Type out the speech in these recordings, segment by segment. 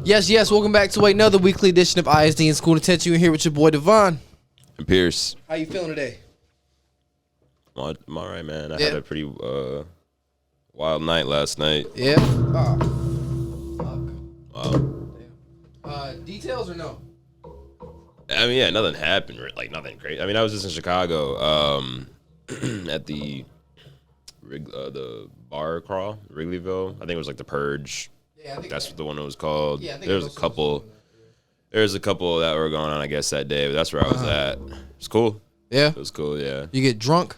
Yes, yes. Welcome back to another weekly edition of ISD and School Detention. You're here with your boy Devonn. And Pierce. How you feeling today? I'm all right, man. I had a pretty wild night last night. Yeah. Wow. Details or no? I mean, yeah, nothing happened. Like nothing great. I mean, I was just in Chicago at the bar crawl, Wrigleyville. I think it was like the Purge. Yeah, I think that's what the one was called. Yeah, I think there's a couple. There's a couple that were going on, I guess, that day. But that's where I was at. It's cool. Yeah, it was cool. Yeah. You get drunk?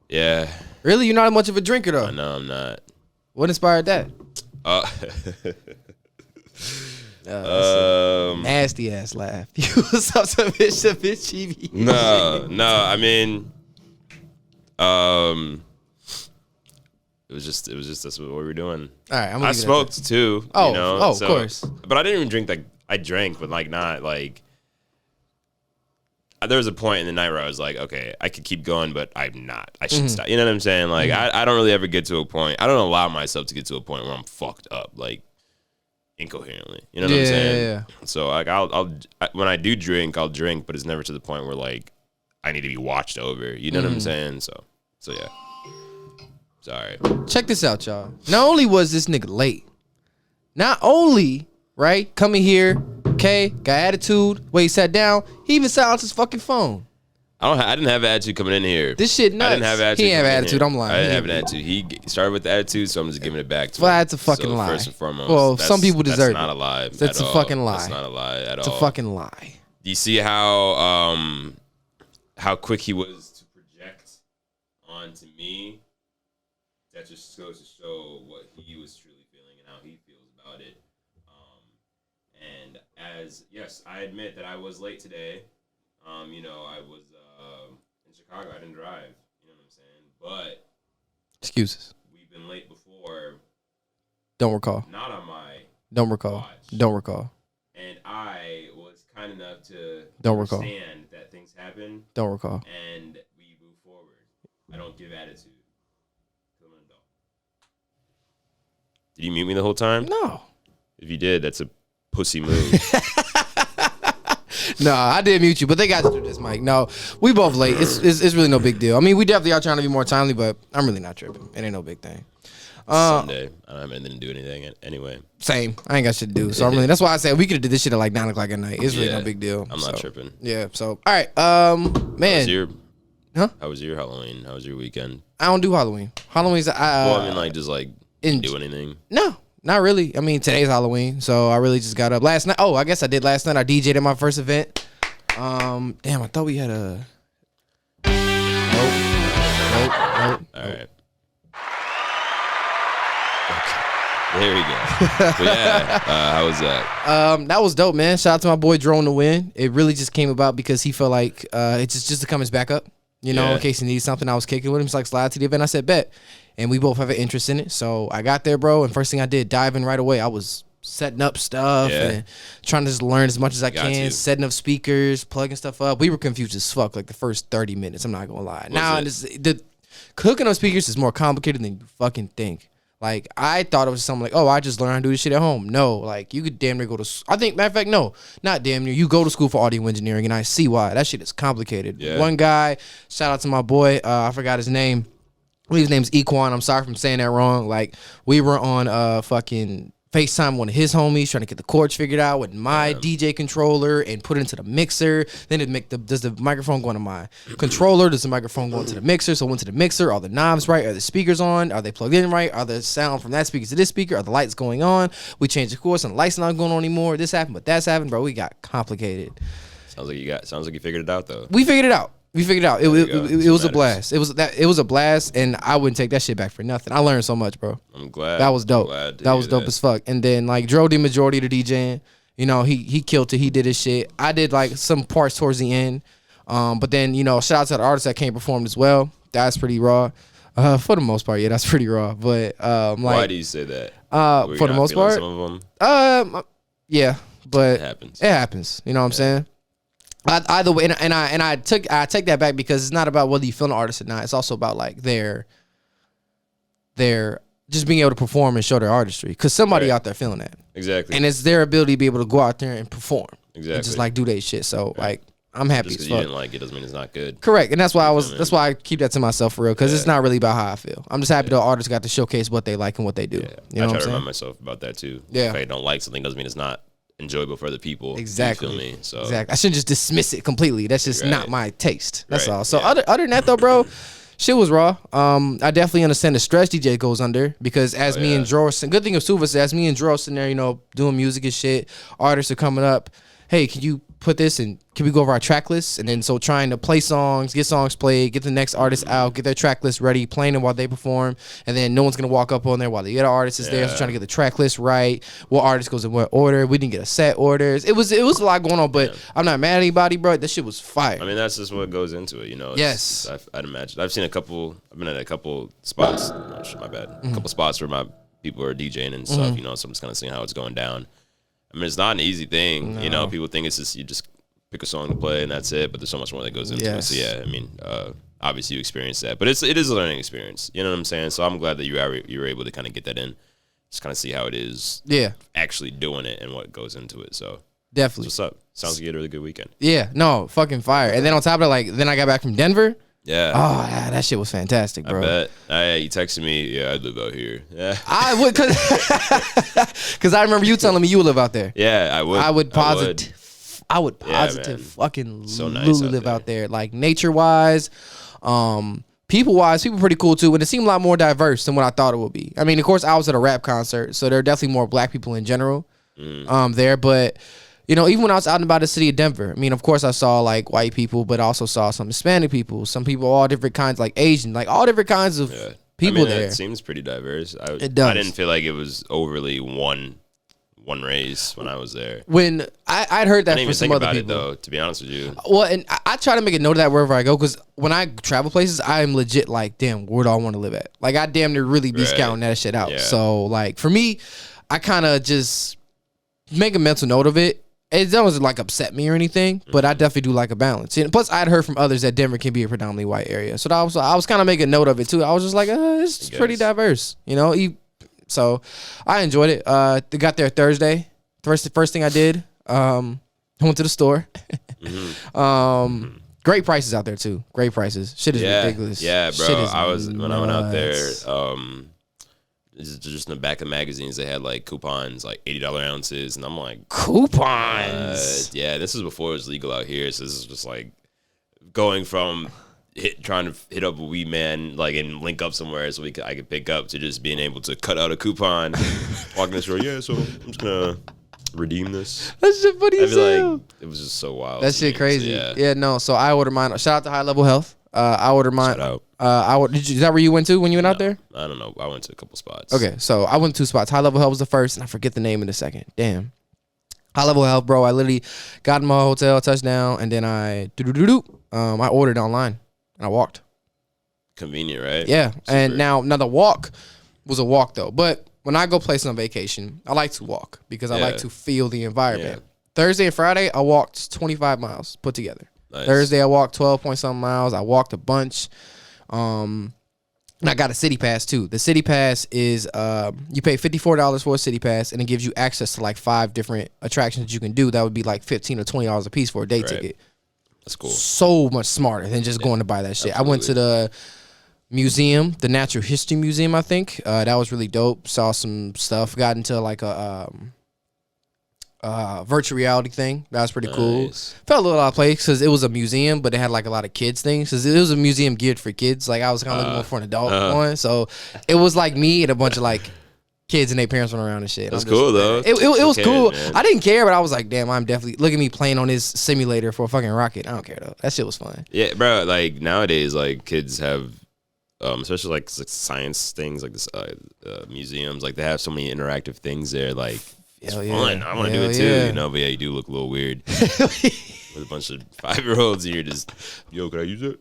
Yeah. Really? You're not much of a drinker though. No, I'm not. What inspired that? Nasty ass laugh. You was up some bitch. No. I mean, it was just that's what we were doing. All right, I smoked too. Oh, you know, of course. But I didn't even drink. Like I drank, but like not like. There was a point in the night where I was like, okay, I could keep going, but I'm not. I should stop. You know what I'm saying? Like I don't really ever get to a point. I don't allow myself to get to a point where I'm fucked up, like incoherently. You know what I'm saying? Yeah. So like when I do drink, I'll drink, but it's never to the point where like I need to be watched over. You know what I'm saying? So yeah. Sorry. Check this out, y'all. Not only was this nigga late, not only, right, coming here, okay, got attitude, way he sat down, he even silenced his fucking phone. I didn't have attitude coming in here. This shit nuts. I didn't have attitude. He didn't have attitude. I'm lying. I didn't have an attitude. He started with the attitude, so I'm just giving it back to him. Well, that's a fucking lie. First and foremost. Well, some people deserve it. That's not a lie. That's a fucking lie. That's not a lie at all. It's a fucking lie. Do you see how quick he was to project onto me? That just goes to show what he was truly feeling and how he feels about it. And yes, I admit that I was late today. You know, I was in Chicago. I didn't drive. You know what I'm saying? But excuses. We've been late before. Don't recall. Not on my. Don't recall. Watch. Don't recall. And I was kind enough to understand that things happen. Don't recall. And we move forward. I don't give attitude. Did you mute me the whole time? No. If you did, that's a pussy move. No, I did mute you, but they got to do this, Mike. No, we both late. It's really no big deal. I mean, we definitely are trying to be more timely, but I'm really not tripping. It ain't no big thing. Sunday. I don't have anything to do anything anyway. Same. I ain't got shit to do. So that's why I said we could have did this shit at like 9 o'clock at night. It's really no big deal. I'm not tripping. Yeah. So all right. Man. How was your Halloween? How was your weekend? I don't do Halloween. Halloween's well, I mean, like just like do anything. No. Not really. I mean, today's Halloween, so I really just got up last night. Oh, I guess I did last night. I DJ'd at my first event. Damn, I thought we had a. Nope. All right. Okay. There we go. But yeah, how was that? That was dope, man. Shout out to my boy DroInTheWind. It really just came about because he felt like it's just to come his backup. You know, in case he needs something. I was kicking with him. He's like, slide to the event. I said, bet. And we both have an interest in it. So I got there, bro. And first thing I did, dive in right away. I was setting up stuff and trying to just learn as much as I can, setting up speakers, plugging stuff up. We were confused as fuck like the first 30 minutes. I'm not going to lie. Now, the hooking up speakers is more complicated than you fucking think. Like, I thought it was something like, oh, I just learned how to do this shit at home. No, like, you could damn near go to, I think, matter of fact, no, not damn near. You go to school for audio engineering, and I see why. That shit is complicated. Yeah. One guy, shout out to my boy, I forgot his name. His name's Equan. I'm sorry if I'm saying that wrong. Like, we were on fucking FaceTime one of his homies trying to get the chords figured out with my DJ controller and put it into the mixer. Then does the microphone go into my controller? Does the microphone go into the mixer? So into the mixer, are the knobs right? Are the speakers on? Are they plugged in right? Are the sound from that speaker to this speaker? Are the lights going on? We changed the course and the lights not going on anymore. This happened, but that's happened, bro. We got complicated. Sounds like you figured it out though. We figured it out. It was a blast. It was a blast, and I wouldn't take that shit back for nothing. I learned so much, bro. I'm glad. That was dope. That was dope as fuck. And then like Dro did majority of the DJing. You know, he killed it. He did his shit. I did like some parts towards the end. But then, you know, shout out to the artists that came performed as well. That's pretty raw. For the most part, yeah, that's pretty raw. But like, why do you say that? For the most part, some of them? Yeah, but it happens. You know what I'm saying? Either way, and I take that back because it's not about whether you feel an artist or not. It's also about like their just being able to perform and show their artistry, because somebody out there feeling that. Exactly. And it's their ability to be able to go out there and perform. Exactly. And just like do their shit. So like I'm happy. Just because you didn't like it doesn't mean it's not good. Correct. And that's why that's why I keep that to myself for real, because it's not really about how I feel. I'm just happy the artists got to showcase what they like and what they do. Yeah. You know I try what to I'm remind myself about that too. Yeah. If I don't like something doesn't mean it's not enjoyable for other people. Exactly. You feel me? So exactly. I shouldn't just dismiss it completely. That's just not my taste. That's all. So Yeah. other than that though, bro, shit was raw. I definitely understand the stress DJ goes under, because as me and Dro, good thing of Suva is as me and Dro sitting there, you know, doing music and shit, artists are coming up. Hey, can you put this and can we go over our track list? And then so trying to play songs, get songs played, get the next artist out, get their track list ready, playing them while they perform, and then no one's gonna walk up on there while the other artist is there. So trying to get the track list right, what artist goes in what order. We didn't get a set orders. It was a lot going on, but I'm not mad at anybody, bro. That shit was fire. I mean, that's just what goes into it, you know. Yes. I'd imagine. I've been at a couple spots. Oh, shit, my bad. A couple spots where my people are DJing and stuff, you know. So I'm just kind of seeing how it's going down. I mean, it's not an easy thing, you know. People think it's just you just pick a song to play and that's it, but there's so much more that goes into it. So yeah, I mean, obviously you experience that, but it is a learning experience. You know what I'm saying? So I'm glad that you were able to kind of get that in, just kind of see how it is. Yeah, actually doing it and what goes into it. So definitely, what's up? Sounds like you had a really good weekend. Yeah, no, fucking fire. And then on top of that, then I got back from Denver. Yeah. Oh, yeah, that shit was fantastic, bro. I bet. You texted me. Yeah, I live out here. Yeah. I would, cause I remember you telling me you live out there. Yeah, I would. I would fucking so nice live out there. Like nature wise, people wise, people pretty cool too. And it seemed a lot more diverse than what I thought it would be. I mean, of course, I was at a rap concert, so there are definitely more black people in general there. But you know, even when I was out and about the city of Denver, I mean, of course, I saw like white people, but I also saw some Hispanic people, some people all different kinds, like Asian, like all different kinds of people there. It seems pretty diverse. It does. I didn't feel like it was overly one race when I was there. When I'd heard that from some other people, it, though, to be honest with you. Well, and I try to make a note of that wherever I go, because when I travel places, I'm legit like, damn, where do I want to live at? Like, I damn near really be scouting that shit out. Yeah. So, like, for me, I kind of just make a mental note of it. It doesn't like upset me or anything, but I definitely do like a balance. And plus, I'd heard from others that Denver can be a predominantly white area, so I was kind of making note of it too. I was just like, it's pretty diverse, you know. So I enjoyed it. They got there Thursday. First thing I did, I went to the store. Great prices out there too. Great prices. Shit is ridiculous. Yeah, bro. When I went out there. Just in the back of magazines, they had like coupons, like $80 ounces, and I'm like, coupons. Yeah, this is before it was legal out here, so this is just like going from trying to hit up a weed man, like, and link up somewhere so I could pick up, to just being able to cut out a coupon, walk in the store. Yeah, so I'm just gonna redeem this. That shit funny as hell. Like, it was just so wild. That shit crazy. So, yeah, no. So I ordered mine. Shout out to High Level Health. I ordered mine. Shout out. Is that where you went to when you went out there? I don't know. I went to a couple spots. Okay, so I went to 2 spots. High Level Health was the first, and I forget the name in the second. Damn. High Level Health, bro. I literally got in my hotel, touchdown, and then I ordered online and I walked. Convenient, right? Yeah. Super. And now the walk was a walk though. But when I go places on vacation, I like to walk because I like to feel the environment. Yeah. Thursday and Friday, I walked 25 miles put together. Nice. Thursday, I walked 12-point-something miles. I walked a bunch. And I got a city pass too. The city pass is you pay $54 for a city pass, and it gives you access to like 5 different attractions that you can do. That would be like $15 or $20 a piece for a day ticket. That's cool. So much smarter than just going to buy that shit. Absolutely. I went to the museum, the Natural History Museum, I think. That was really dope. Saw some stuff. Got into like a virtual reality thing. That was pretty cool. Felt a little out of place because it was a museum, but it had like a lot of kids things. Because it was a museum geared for kids. Like I was kind of looking more for an adult one. So it was like me and a bunch of like kids and their parents went around and shit. That's cool though. It was cool. Man. I didn't care, but I was like, damn, I'm definitely look at me playing on this simulator for a fucking rocket. I don't care though. That shit was fun. Yeah, bro. Like nowadays, like kids have, especially like science things, like this museums. Like they have so many interactive things there. Like it's fun. I want to do it too. You know, but yeah, you do look a little weird with a bunch of 5-year-olds, and you're just, yo, can I use it?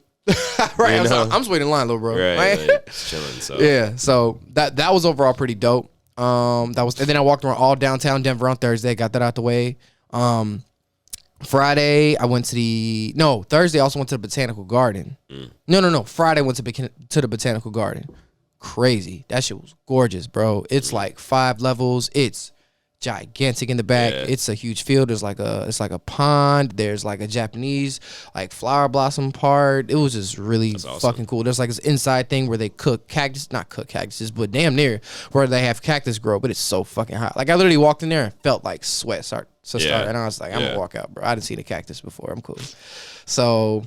Right. You know? I'm just waiting in line, little bro. Right. Like, just chilling. So yeah. So that was overall pretty dope. And then I walked around all downtown Denver on Thursday. Got that out the way. Friday I went to Thursday I also went to the Botanical Garden. No. Friday I went to the Botanical Garden. crazy. That shit was gorgeous, bro. It's like 5 levels. It's gigantic in the back. Yeah. It's a huge field. It's like a pond. There's like a Japanese like flower blossom part. It was just really fucking cool. There's like this inside thing where they not cook cactuses, but damn near where they have cactus grow. But it's so fucking hot. Like I literally walked in there and felt like sweat start, and I was like, I'm gonna walk out, bro. I didn't see the cactus before. I'm cool. So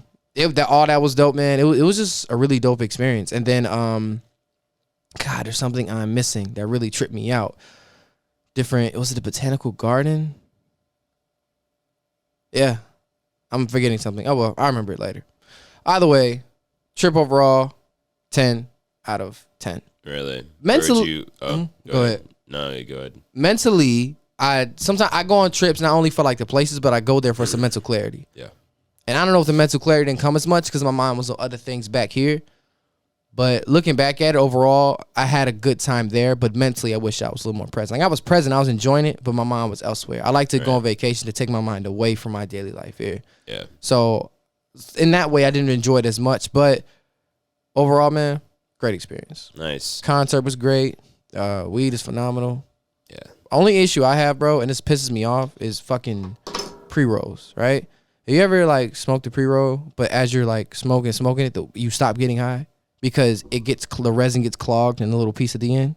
all that was dope, man. It was just a really dope experience. And then God, there's something I'm missing that really tripped me out. Was it the botanical garden? Yeah. I'm forgetting something. Oh, well, I'll remember it later. Either way, trip overall, 10 out of 10. Really? Mentally. Go ahead. No, you go ahead. Mentally, sometimes I go on trips not only for like the places, but I go there for some mental clarity. Yeah. And I don't know if the mental clarity didn't come as much because my mind was on other things back here. But looking back at it overall, I had a good time there. But mentally, I wish I was a little more present. Like I was present, I was enjoying it, but my mind was elsewhere. I like to go on vacation to take my mind away from my daily life here. Yeah. So in that way, I didn't enjoy it as much. But overall, man, great experience. Nice. Concert was great. Weed is phenomenal. Yeah. Only issue I have, bro, and this pisses me off, is fucking pre-rolls, right? Have you ever like smoked a pre-roll, but as you're like smoking it, you stop getting high? Because the resin gets clogged in the little piece at the end.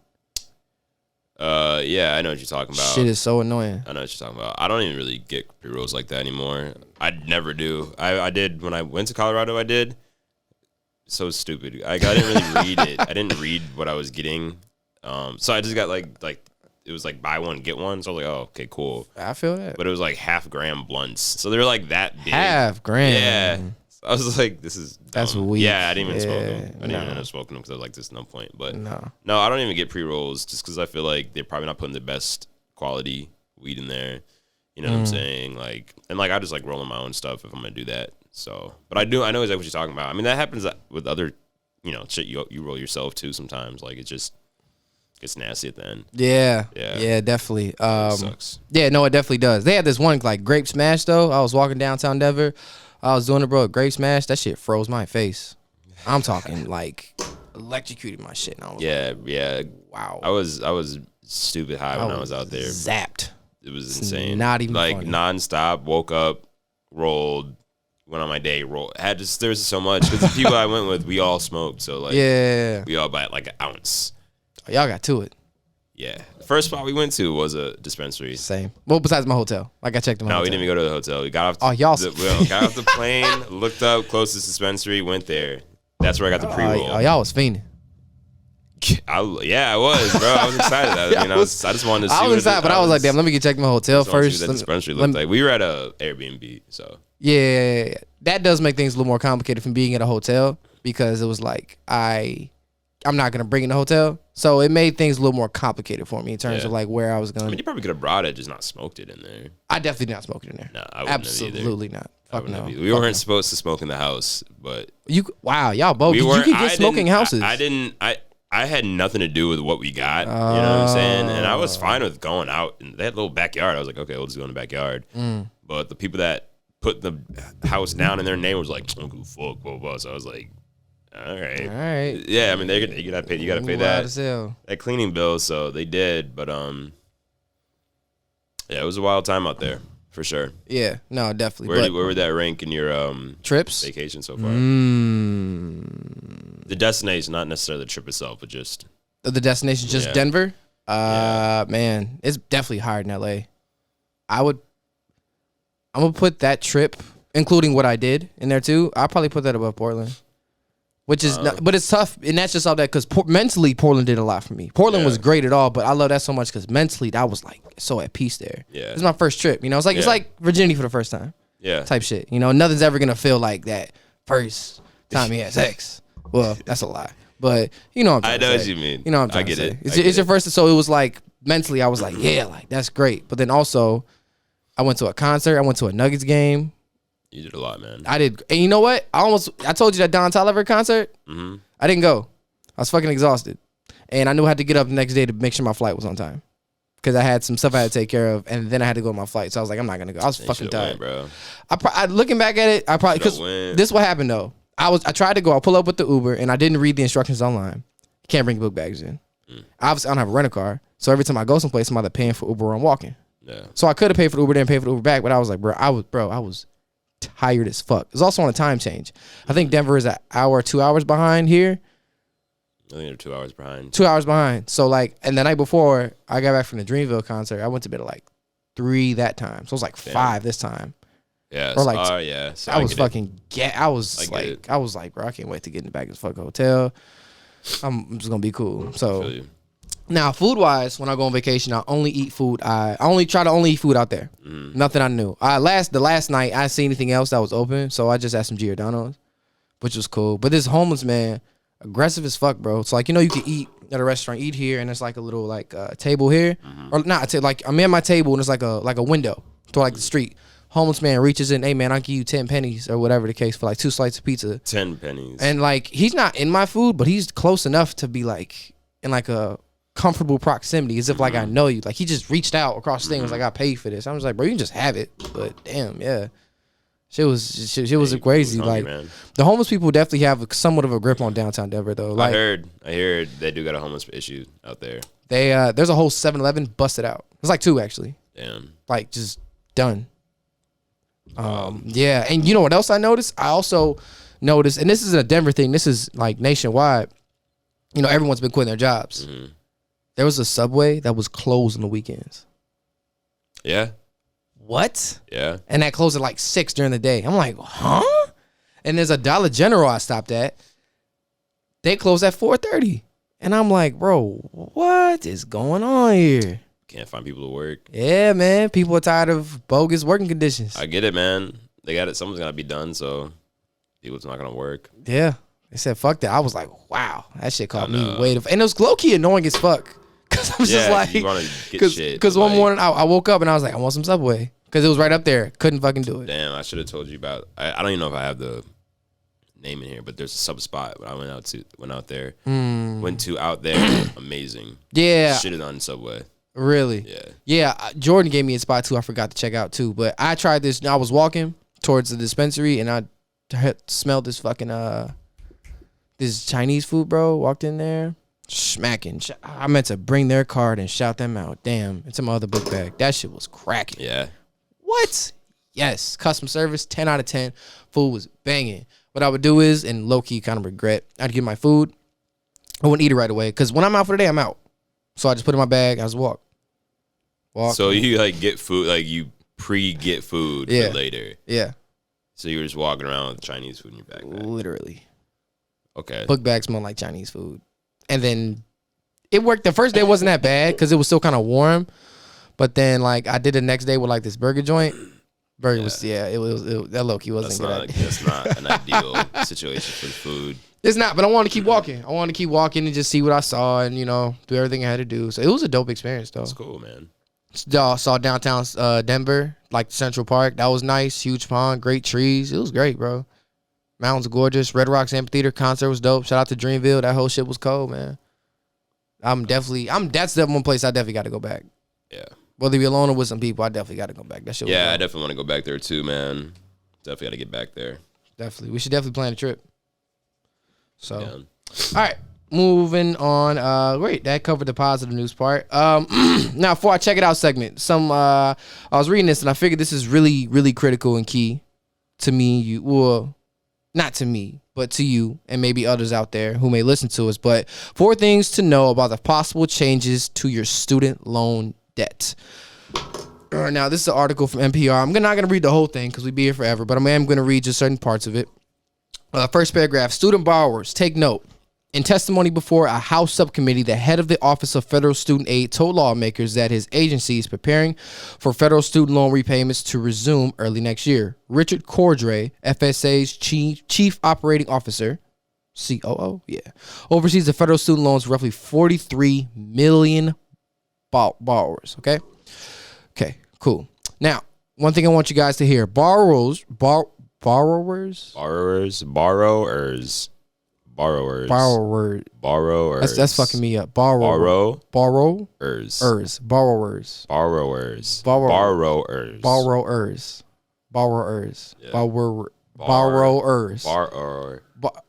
Yeah, I know what you're talking about. Shit is so annoying. I know what you're talking about. I don't even really get pre-rolls like that anymore. I never do. I did when I went to Colorado. I did. So stupid. I didn't really read it. I didn't read what I was getting. So I just got like it was like buy one get one. So I was like, oh, okay, cool. I feel that. But it was like 0.5 gram blunts. So they're like that big. 0.5 gram. Yeah. I was like, this is dumb. That's weak. Yeah, I didn't even smoke them. I didn't even end up smoking them because I was like, there's no point. But no, I don't even get pre-rolls just because I feel like they're probably not putting the best quality weed in there. You know what I'm saying? Like, and like I just like rolling my own stuff if I'm gonna do that. So, but I know exactly what you're talking about. I mean, that happens with other, shit you roll yourself too sometimes. Like it just gets nasty at the end. Yeah, definitely. Sucks. Yeah, no, it definitely does. They had this one like grape smash though. I was walking downtown Denver. I was doing it, bro. Grape smash. That shit froze my face. I'm talking like electrocuted my shit. And Yeah. Wow. I was stupid high when I was out there. Zapped. It was insane. Not even like funny. Nonstop. Woke up, rolled, went on my day. Rolled. There was so much because the people I went with, we all smoked. So like, we all bought like an ounce. Oh, y'all got to it. Yeah. The first spot we went to was a dispensary. Same. Well, besides my hotel. Like I checked my hotel. No, we didn't even go to the hotel. We got off got off the plane, looked up, closest dispensary, went there. That's where I got the pre-roll. Y'all was fiending. I was, bro. I was excited. I just wanted to see. I was excited, but I was like, damn, let me check my hotel first. That dispensary looked like. We were at a Airbnb, so. Yeah, that does make things a little more complicated from being at a hotel because it was like I'm not gonna bring it in the hotel, so it made things a little more complicated for me in terms of like where I was going. I mean, you probably could have brought it, just not smoked it in there. I definitely did not smoke it in there. No, I wouldn't absolutely not. Fuck no. We weren't supposed to smoke in the house, but y'all both. You could get smoking houses. I had nothing to do with what we got. You know what I'm saying? And I was fine with going out. And they had a little backyard. I was like, okay, we'll just go in the backyard. But the people that put the house down in their name was like, don't give a fuck, blah, blah. So I was like, all right. Yeah, I mean, you gotta pay that cleaning bill. So they did. But yeah, it was a wild time out there. For sure. Yeah, no, definitely. Where would that rank in your trips vacation so far? The destination, not necessarily the trip itself, but just the destination, just Denver. Man, it's definitely higher in LA. I'm gonna put that trip, including what I did in there too. I'll probably put that above Portland. Which is, but it's tough, and that's just all that because mentally Portland did a lot for me. Portland was great at all, but I love that so much because mentally I was like so at peace there. Yeah, it's my first trip. It's like virginity for the first time. Yeah, type shit. Nothing's ever gonna feel like that first time he had sex. Well, that's a lie, but what I'm trying to say. What you mean. What I'm trying to say. It's your first, so it was like mentally I was like, yeah, like that's great. But then also, I went to a concert. I went to a Nuggets game. You did a lot, man. I did. And you know what? I told you that Don Toliver concert. Mm-hmm. I didn't go. I was fucking exhausted. And I knew I had to get up the next day to make sure my flight was on time. Because I had some stuff I had to take care of. And then I had to go on my flight. So I was like, I'm not going to go. I was fucking tired. Bro. Looking back at it, I probably, because this is what happened though. I tried to go. I pull up with the Uber and I didn't read the instructions online. can't bring book bags in. Obviously, I don't have a rental car, so every time I go someplace, I'm either paying for Uber or I'm walking. Yeah. So I could have paid for the Uber, then pay for the Uber back, but I was like, I was tired as fuck. It's also on a time change. I think Denver is an hour, 2 hours behind here. I think they're 2 hours behind. 2 hours behind. So like, and the night before I got back from the Dreamville concert, I went to bed at like 3 that time. So it was like 5 this time. Yeah. Or like, yeah. So I was fucking I was like, bro, I can't wait to get in the back of this fucking hotel. I'm just gonna be cool. So now, food wise, when I go on vacation, I only eat food. I only try to eat food out there. Nothing I knew. The last night I didn't see anything else that was open, so I just had some Giordano's, which was cool. But this homeless man, aggressive as fuck, bro. It's like, you know, you can eat at a restaurant, eat here, and there's like a little like table here, or not. Like I'm at my table and it's like a window to like the street. Homeless man reaches in, hey man, I'll give you 10 pennies or whatever the case for like 2 slices of pizza. 10 pennies. And like he's not in my food, but he's close enough to be like in like a comfortable proximity, as if like I know you. Like he just reached out across the thing, was like, I paid for this. I was like, bro, you can just have it. But damn, yeah. Shit was crazy. Hungry, like man. The homeless people definitely have somewhat of a grip on downtown Denver though. Like, I heard they do got a homeless issue out there. They there's a whole 7-Eleven busted out. There's like 2 actually. Damn. Like just done. Yeah, and you know what else I noticed? I also noticed, and this isn't a Denver thing, this is like nationwide. You know, everyone's been quitting their jobs. There was a Subway that was closed on the weekends. Yeah. What? Yeah. And that closed at like 6 during the day. I'm like, huh? And there's a Dollar General I stopped at. They closed at 4:30. And I'm like, bro, what is going on here? Can't find people to work. Yeah, man. People are tired of bogus working conditions. I get it, man. They got it. Something's got to be done, so people's not going to work. Yeah. They said, fuck that. I was like, wow. That shit caught me way to... And it was low-key annoying as fuck. Because I was just like... you want to get shit. Because one morning, I woke up and I was like, I want some Subway. Because it was right up there. Couldn't fucking do it. Damn, I should have told you about... I don't even know if I have the name in here, but there's a sub spot. I went out there. Went to out there. Amazing. Yeah. Shitted on Subway. Really? Yeah. Yeah. Jordan gave me a spot too. I forgot to check out too. But I tried this. I was walking towards the dispensary and I smelled this fucking this Chinese food, bro. Walked in there, smacking. I meant to bring their card and shout them out. Damn, it's my other book bag. That shit was cracking. Yeah. What? Yes. Customer service, 10 out of 10. Food was banging. What I would do is, and low key kind of regret, I'd get my food. I wouldn't eat it right away because when I'm out for the day, I'm out. So I just put it in my bag. I just walk. So you like get food, like you get food for later. Yeah. So you were just walking around with Chinese food in your backpack. Literally. Okay. Book bag smelled like Chinese food. And then it worked. The first day wasn't that bad because it was still kind of warm. But then like I did the next day with like this burger joint. Burger was that low-key wasn't good. That's not an ideal situation for the food. It's not, but I wanted to keep walking. I wanted to keep walking and just see what I saw and, you know, do everything I had to do. So it was a dope experience though. That's cool, man. Saw downtown Denver, like Central Park. That was nice. Huge pond, great trees. It was great, bro. Mountains gorgeous. Red Rocks Amphitheater concert was dope. Shout out to Dreamville. That whole shit was cold, man. That's the one place I definitely got to go back. Yeah. Whether you be alone or with some people, I definitely got to go back. That shit was dope. I definitely want to go back there too, man. Definitely got to get back there. Definitely. We should definitely plan a trip. So, all right. Moving on. Great. That covered the positive news part. Now, for our check it out segment, I was reading this and I figured this is really, really critical and key to me. Not to me, but to you and maybe others out there who may listen to us. But 4 things to know about the possible changes to your student loan debt. Now, this is an article from NPR. I'm not going to read the whole thing because we'd be here forever, but I am going to read just certain parts of it. First paragraph, student borrowers, take note. In testimony before a House subcommittee, the head of the Office of Federal Student Aid told lawmakers that his agency is preparing for federal student loan repayments to resume early next year. Richard Cordray, FSA's chief operating officer, COO, oversees the federal student loans for roughly 43 million borrowers. Okay, cool. Now, one thing I want you guys to hear: borrowers. That's fucking me up. Borrowers.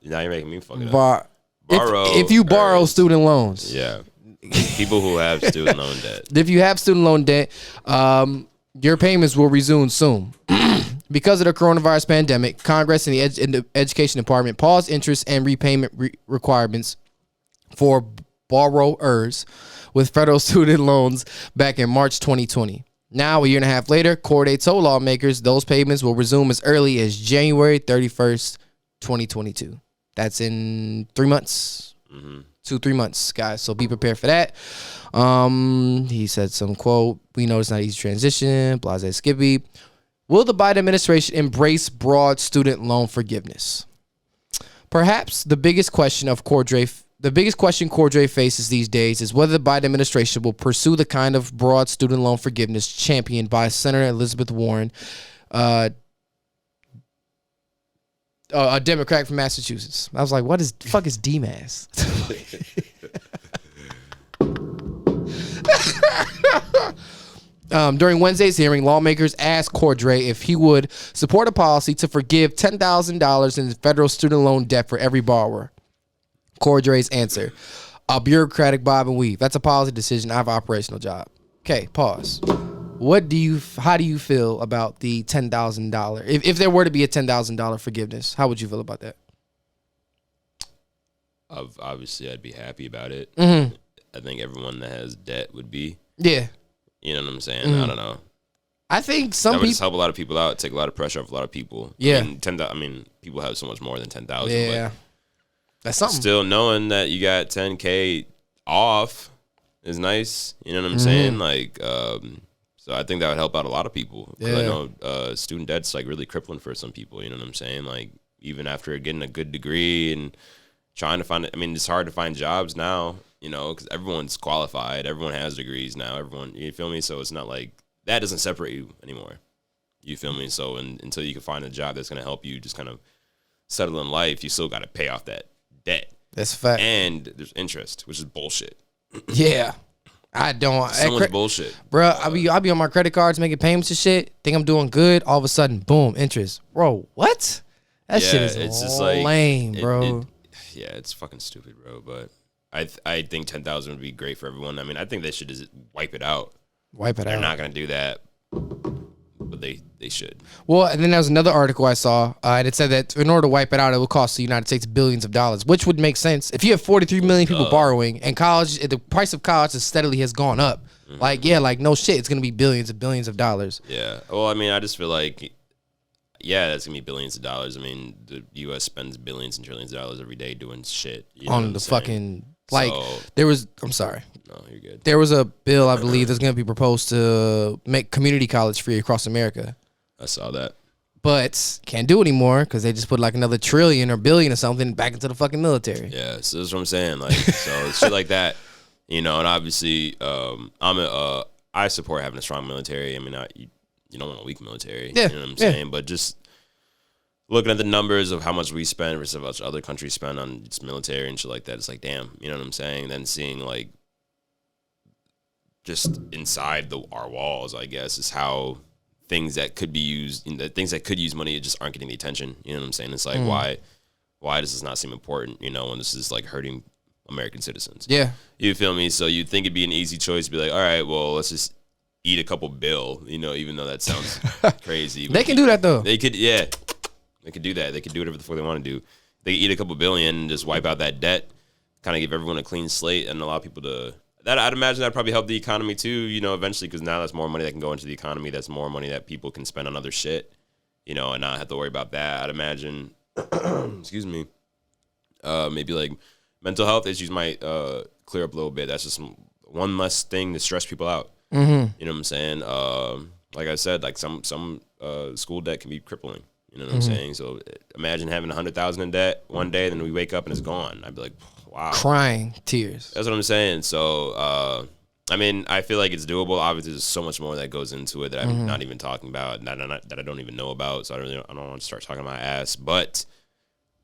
Now you're making me fuck it up. borrow. If you borrow student loans. Yeah. People who have student loan debt. If you have student loan debt, your payments will resume soon. Because of the coronavirus pandemic, Congress and the Education Department paused interest and repayment requirements for borrowers with federal student loans back in March 2020. Now, a year and a half later, Corday told lawmakers those payments will resume as early as January 31st, 2022. That's in 3 months. 2-3 months, guys. So be prepared for that. He said some quote, "We know it's not an easy transition, blase Skippy. Will the Biden administration embrace broad student loan forgiveness?" Perhaps the biggest question Cordray faces these days is whether the Biden administration will pursue the kind of broad student loan forgiveness championed by Senator Elizabeth Warren, a Democrat from Massachusetts. I was like, what is the fuck is DMAS? During Wednesday's hearing, lawmakers asked Cordray if he would support a policy to forgive $10,000 in federal student loan debt for every borrower. Cordray's answer: a bureaucratic bob and weave. That's a policy decision. I have an operational job. Okay, pause. How do you feel about the $10,000? If there were to be a $10,000 forgiveness, how would you feel about that? Obviously, I'd be happy about it. Mm-hmm. I think everyone that has debt would be. Yeah. You know what I'm saying? I don't know. I think that would just help a lot of people out, take a lot of pressure off a lot of people. Yeah. I mean, people have so much more than 10,000. Yeah. But that's something. Still knowing that you got 10K off is nice. You know what I'm saying? Like, so I think that would help out a lot of people. Yeah. I know student debt's like really crippling for some people. You know what I'm saying? Like, even after getting a good degree and trying to find it. I mean, it's hard to find jobs now, you know, because everyone's qualified. Everyone has degrees now. Everyone, you feel me? So it's not like that doesn't separate you anymore. You feel me? So until you can find a job that's going to help you just kind of settle in life, you still got to pay off that debt. That's a fact. And there's interest, which is bullshit. Yeah. I don't. So much bullshit. Bro, I'll be on my credit cards making payments and shit. Think I'm doing good. All of a sudden, boom, interest. Bro, what? That shit is it's just lame, bro. Yeah, it's fucking stupid, bro. But I think 10,000 would be great for everyone. I mean, I think they should just wipe it out. They're not going to do that. But they should. Well, and then there was another article I saw, and it said that in order to wipe it out, it would cost the United States billions of dollars, which would make sense. If you have 43 million people borrowing, and college, the price of college steadily has gone up. Like, no shit, it's going to be billions of dollars. Yeah. Well, I mean, I just feel like, yeah, that's going to be billions of dollars. I mean, the U.S. spends billions and trillions of dollars every day doing shit. You know on the fucking, like, there was, I'm sorry. No, you're good. There was a bill, I believe, that's going to be proposed to make community college free across America. I saw that. But can't do it anymore because they just put like another trillion or billion or something back into the fucking military. Yeah, so that's what I'm saying. Like, so shit like that, you know. And obviously, I support having a strong military. I mean, you don't want a weak military. Yeah, you know what I'm saying. But just looking at the numbers of how much we spend versus how much other countries spend on just military and shit like that, it's like, damn, you know what I'm saying. And then seeing like just inside our walls, I guess, is how things that could be used, things that could use money just aren't getting the attention. You know what I'm saying? It's like, why does this not seem important, you know, when this is like hurting American citizens? Yeah. You feel me? So you'd think it'd be an easy choice to be like, all right, well, let's just eat a couple bill, you know, even though that sounds crazy. They can do that though. They could, yeah. They could do that. They could do whatever the fuck they want to do. They could eat a couple billion and just wipe out that debt, kind of give everyone a clean slate and allow people to... I'd imagine that'd probably help the economy too, you know, eventually, because now that's more money that can go into the economy. That's more money that people can spend on other shit, you know, and not have to worry about that. I'd imagine, excuse me, maybe like mental health issues might clear up a little bit. That's just one less thing to stress people out. Mm-hmm. You know what I'm saying? Like I said, like some school debt can be crippling. You know what I'm saying? So imagine having 100,000 in debt one day, then we wake up and it's gone. I'd be like, wow. Crying tears. That's what I'm saying. So, I mean, I feel like it's doable. Obviously, there's so much more that goes into it that I'm not even talking about, that I don't even know about. So I don't want to start talking my ass. But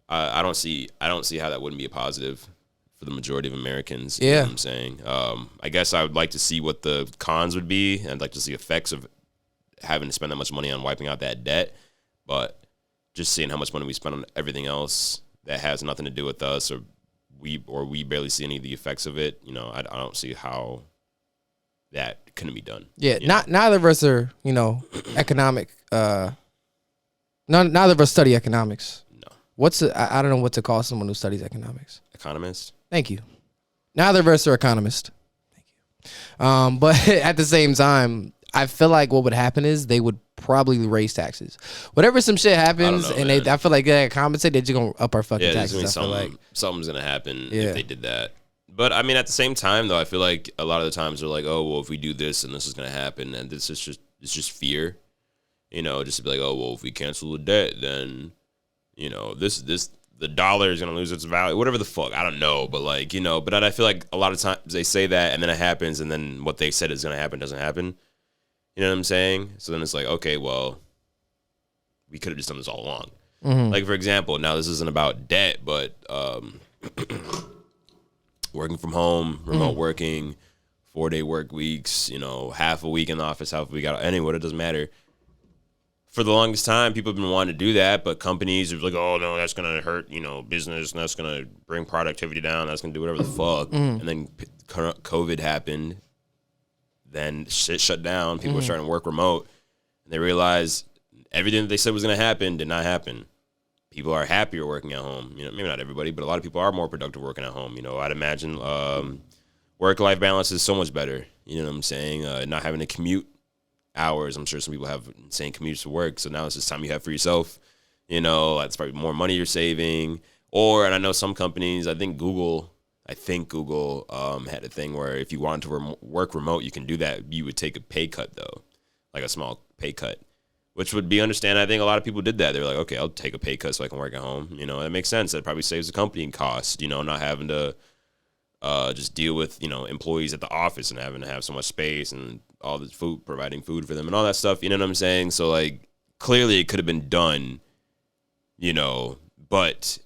I don't see how that wouldn't be a positive for the majority of Americans. You know what I'm saying? I guess I would like to see what the cons would be, and I'd like to see effects of having to spend that much money on wiping out that debt. But just seeing how much money we spend on everything else that has nothing to do with us or we barely see any of the effects of it. You know, I don't see how that couldn't be done. Yeah, neither of us are, you know, economic. Neither of us study economics. No. I don't know what to call someone who studies economics. Economist. Thank you. Neither of us are economists. Thank you. But at the same time, I feel like what would happen is they would probably raise taxes. Whatever some shit happens, I feel like they compensate, they're just gonna up our fucking taxes. I feel like something's gonna happen if they did that. But I mean, at the same time, though, I feel like a lot of the times they're like, oh, well, if we do this, and this is gonna happen, and this is just fear, you know, just to be like, oh, well, if we cancel the debt, then, you know, the dollar is gonna lose its value, whatever the fuck, I don't know, but like, you know, but I feel like a lot of times they say that, and then it happens, and then what they said is gonna happen doesn't happen. You know what I'm saying? So then it's like, okay, well, we could have just done this all along. Mm-hmm. Like, for example, now this isn't about debt, but working from home, remote working, 4-day work weeks, you know, half a week in the office, half a week out. Anyway, it doesn't matter. For the longest time, people have been wanting to do that, but companies are like, oh, no, that's going to hurt, you know, business, and that's going to bring productivity down, that's going to do whatever the fuck. And then COVID happened. Then shit shut down. People were starting to work remote, and they realized everything that they said was going to happen did not happen. People are happier working at home. You know, maybe not everybody, but a lot of people are more productive working at home. You know, I'd imagine work-life balance is so much better. You know what I'm saying? Not having to commute hours. I'm sure some people have insane commutes to work, so now it's just time you have for yourself. You know, that's probably more money you're saving. And I know some companies, I think Google had a thing where if you wanted to work remote, you can do that. You would take a pay cut, though, like a small pay cut, which would be understandable. I think a lot of people did that. They were like, okay, I'll take a pay cut so I can work at home. You know, that makes sense. That probably saves the company costs, you know, not having to just deal with, you know, employees at the office and having to have so much space and all this food, providing food for them and all that stuff. You know what I'm saying? So, like, clearly it could have been done, you know, but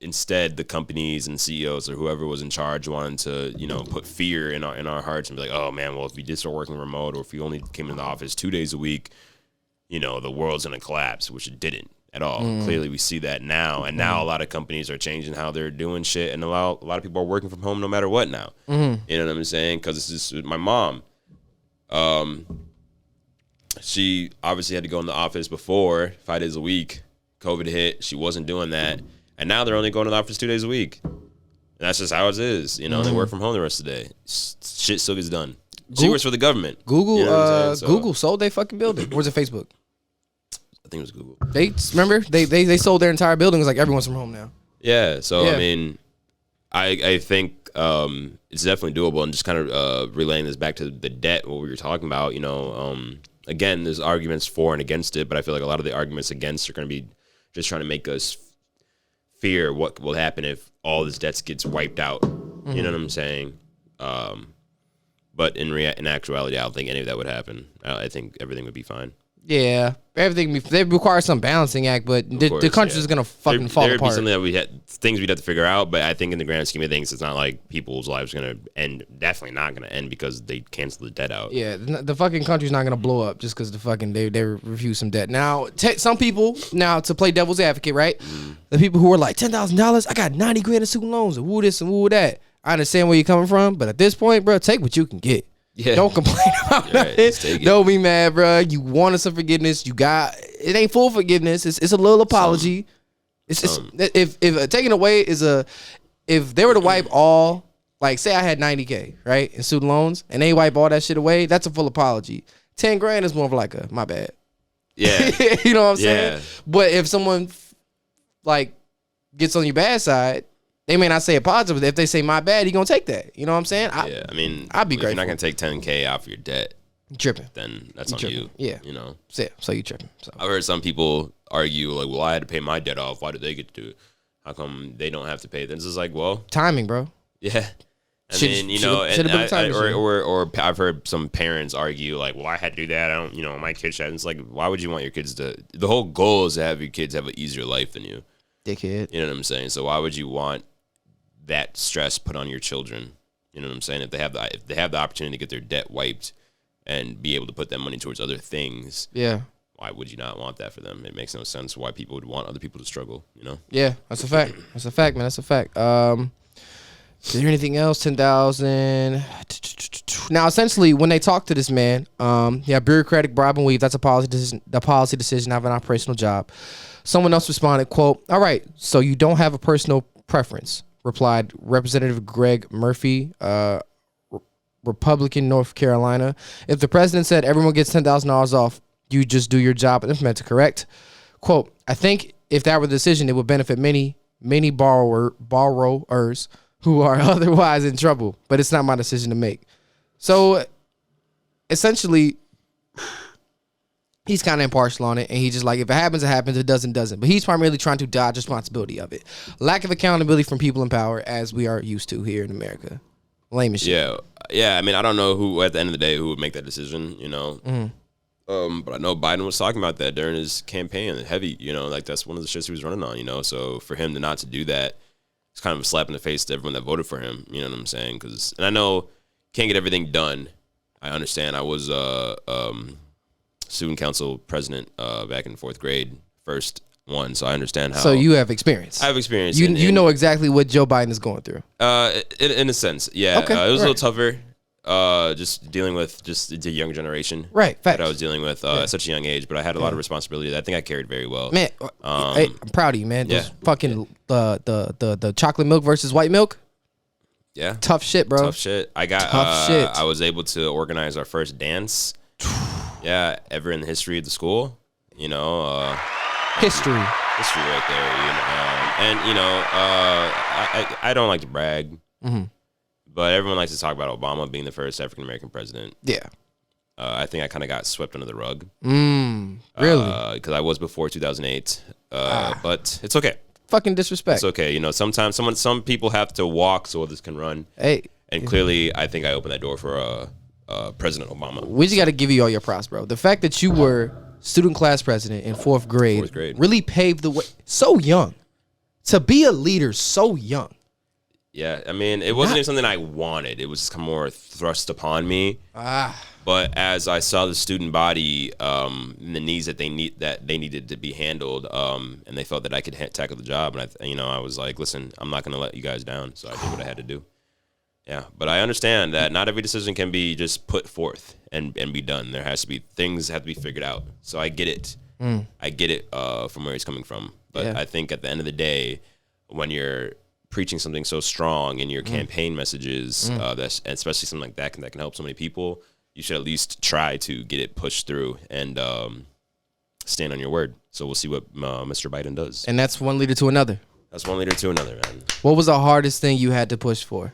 instead, the companies and CEOs or whoever was in charge wanted to, you know, put fear in our hearts and be like, oh man, well, if we did start working remote, or if we only came in the office 2 days a week, you know, the world's gonna collapse, which it didn't at all. Clearly, we see that now, and now a lot of companies are changing how they're doing shit, and a lot of people are working from home no matter what now. You know what I'm saying? Because this is my mom. She obviously had to go in the office before 5 days a week. COVID hit. She wasn't doing that. And now they're only going to the office 2 days a week. And that's just how it is. You know, they work from home the rest of the day. Shit still gets done. She works for the government. Google, Google sold their fucking building. Or was it Facebook? I think it was Google. They sold their entire building. It's like everyone's from home now. Yeah. So, I mean, I think it's definitely doable. And just kind of relaying this back to the debt, what we were talking about, you know, again, there's arguments for and against it. But I feel like a lot of the arguments against are going to be just trying to make us fear what will happen if all this debt gets wiped out. You know what I'm saying? But in actuality, I don't think any of that would happen. I think everything would be fine. Yeah, everything. They require some balancing act, but the country is gonna fucking fall apart. There'd be something that things we'd have to figure out. But I think in the grand scheme of things, it's not like people's lives are gonna end. Definitely not gonna end because they cancel the debt out. Yeah, the fucking country's not gonna blow up just because they refuse some debt. Now, some people to play devil's advocate, right? The people who are like $10,000, I got 90 grand in student loans and woo this and woo that. I understand where you're coming from, but at this point, bro, take what you can get. Yeah. Don't complain about nothing. Don't be mad, bro. You wanted some forgiveness. It ain't full forgiveness. It's a little apology. If taking away if they were to wipe all, like say I had 90K, right, in student loans, and they wipe all that shit away, that's a full apology. 10 grand is more of like a my bad. Yeah. You know what I'm saying? But if someone like gets on your bad side, they may not say it positive, but if they say my bad, you're going to take that. You know what I'm saying? I mean, I'd be grateful. If you're not going to take 10K off your debt, you tripping. Then that's on you. Yeah. You know? So you tripping. So. I've heard some people argue, like, well, I had to pay my debt off. Why did they get to do it? How come they don't have to pay? Then it's just like, well. Timing, bro. Yeah. And then, you know, or I've heard some parents argue, like, well, I had to do that. I don't, you know, my kids had. It's like, why would you want your kids to? The whole goal is to have your kids have an easier life than you. Dickhead. You know what I'm saying? So why would you want that stress put on your children? You know what I'm saying? If they have the opportunity to get their debt wiped and be able to put that money towards other things, why would you not want that for them? It makes no sense why people would want other people to struggle, you know? Yeah, that's a fact. That's a fact, man. That's a fact. Is there anything else? 10,000. Now, essentially, when they talk to this man, bureaucratic bribe and weave. That's a policy decision. The policy decision of an operational job. Someone else responded, quote, "All right, so you don't have a personal preference," replied Representative Greg Murphy, Republican, North Carolina. "If the president said everyone gets $10,000 off, you just do your job and implement it, correct?" Quote, "I think if that were the decision, it would benefit many borrowers who are otherwise in trouble, but it's not my decision to make." So essentially, he's kind of impartial on it, and he's just like, if it happens, it happens. It doesn't. But he's primarily trying to dodge responsibility of it. Lack of accountability from people in power, as we are used to here in America. Lame as shit. Yeah. I mean, I don't know who, at the end of the day, who would make that decision, you know? But I know Biden was talking about that during his campaign, heavy, you know, like that's one of the shits he was running on, you know? So for him to not to do that, it's kind of a slap in the face to everyone that voted for him, you know what I'm saying? And I know can't get everything done. I understand. I was student council president back in 4th grade, first one, so I understand how. So you have experience. I have experience. You know exactly what Joe Biden is going through. In a sense, yeah. Okay, it was a little tougher. Just dealing with just the younger generation, right? Facts. That I was dealing with at such a young age, but I had a lot of responsibility that I think I carried very well. Man, hey, I'm proud of you, man. Those fucking the chocolate milk versus white milk. Yeah, tough shit, bro. Tough shit. I was able to organize our first dance. Ever in the history of the school, you know. History right there, you know. And you know, I don't like to brag, but everyone likes to talk about Obama being the first African American president. Yeah. I think I kind of got swept under the rug. Really? Because I was before 2008. But it's okay. Fucking disrespect. It's okay. You know, sometimes some people have to walk so others can run. Hey. And clearly, I think I opened that door for President Obama. We just got to give you all your props, bro. The fact that you were student class president in 4th grade really paved the way. So young. To be a leader so young. Yeah, I mean, it wasn't even something I wanted. It was just more thrust upon me. But as I saw the student body, and the needs that they needed to be handled, and they felt that I could tackle the job, and I was like, listen, I'm not going to let you guys down. So I did what I had to do. Yeah, but I understand that not every decision can be just put forth and be done. There has to be things that have to be figured out. So I get it. I get it from where he's coming from. But I think at the end of the day, when you're preaching something so strong in your campaign messages, especially something like that can help so many people, you should at least try to get it pushed through and stand on your word. So we'll see what Mr. Biden does. And that's one leader to another. That's one leader to another, man. What was the hardest thing you had to push for?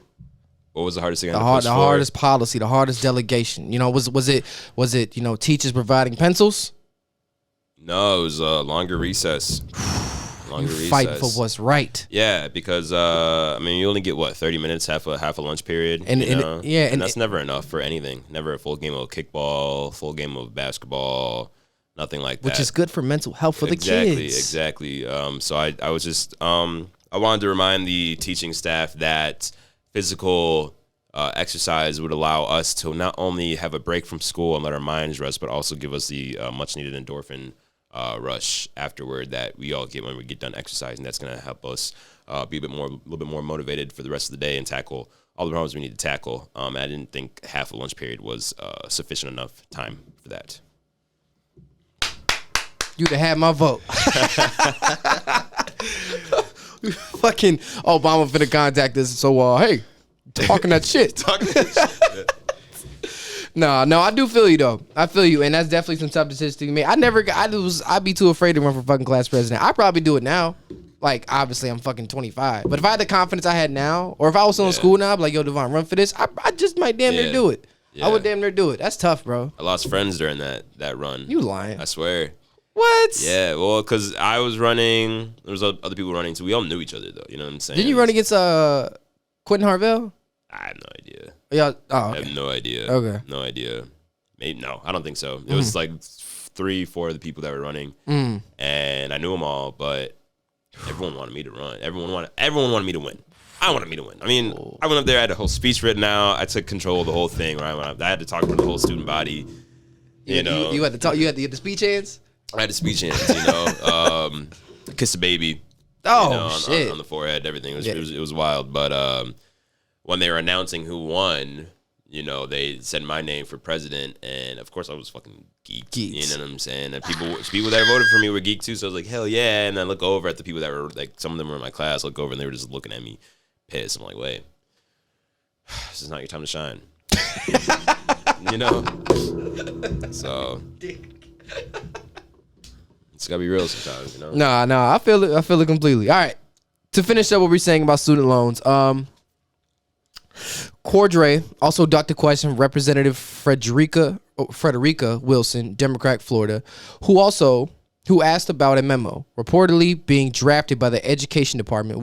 What was the hardest thing I had to push for? The hardest policy, the hardest delegation. You know, was it you know, teachers providing pencils? No, it was longer recess. Fight for what's right. Yeah, because I mean, you only get 30 minutes, half a lunch period, and that's never enough for anything. Never a full game of kickball, full game of basketball, nothing like that. Which is good for mental health for the kids. Exactly. So I was just I wanted to remind the teaching staff that physical exercise would allow us to not only have a break from school and let our minds rest, but also give us the much needed endorphin rush afterward that we all get when we get done exercising. That's going to help us be a little bit more motivated for the rest of the day and tackle all the problems we need to tackle. I didn't think half a lunch period was sufficient enough time for that. You'd have had my vote. Fucking Obama finna contact us. So hey, talking that shit. No, I do feel you though. I feel you, and that's definitely some tough decisions to be made. I'd be too afraid to run for fucking class president. I'd probably do it now. Like, obviously, I'm fucking 25. But if I had the confidence I had now, or if I was still in school now, I'd be like, yo, Devonn, run for this. I just might damn near do it. Yeah. I would damn near do it. That's tough, bro. I lost friends during that run. You lying. I swear. What? Yeah, well, because I was running. There was other people running, so we all knew each other, though. You know what I'm saying? Didn't you run against Quentin Harvell? I have no idea. Yeah. Oh, okay. I have no idea. Okay. No idea. Maybe no. I don't think so. It was like 3-4 of the people that were running, and I knew them all, but everyone wanted me to run. Everyone wanted me to win. I wanted me to win. I mean, I went up there. I had a whole speech written out. I took control of the whole thing. Right? I had to talk to the whole student body. You know, you had to talk. You had the speech hands. I had a speech hands, kiss a baby. Oh shit! On the forehead, everything it was wild. But when they were announcing who won, they said my name for president, and of course I was fucking geeked. Geeks. You know what I'm saying? And people that voted for me were geeked too. So I was like, hell yeah! And then I look over at the people that were like, some of them were in my class. Look over and they were just looking at me, pissed. I'm like, wait, this is not your time to shine. So it's gotta be real sometimes, Nah, I feel it completely. All right, to finish up what we're saying about student loans, Cordray also ducked the question. Representative Frederica Wilson, Democrat, Florida, who asked about a memo reportedly being drafted by the Education Department,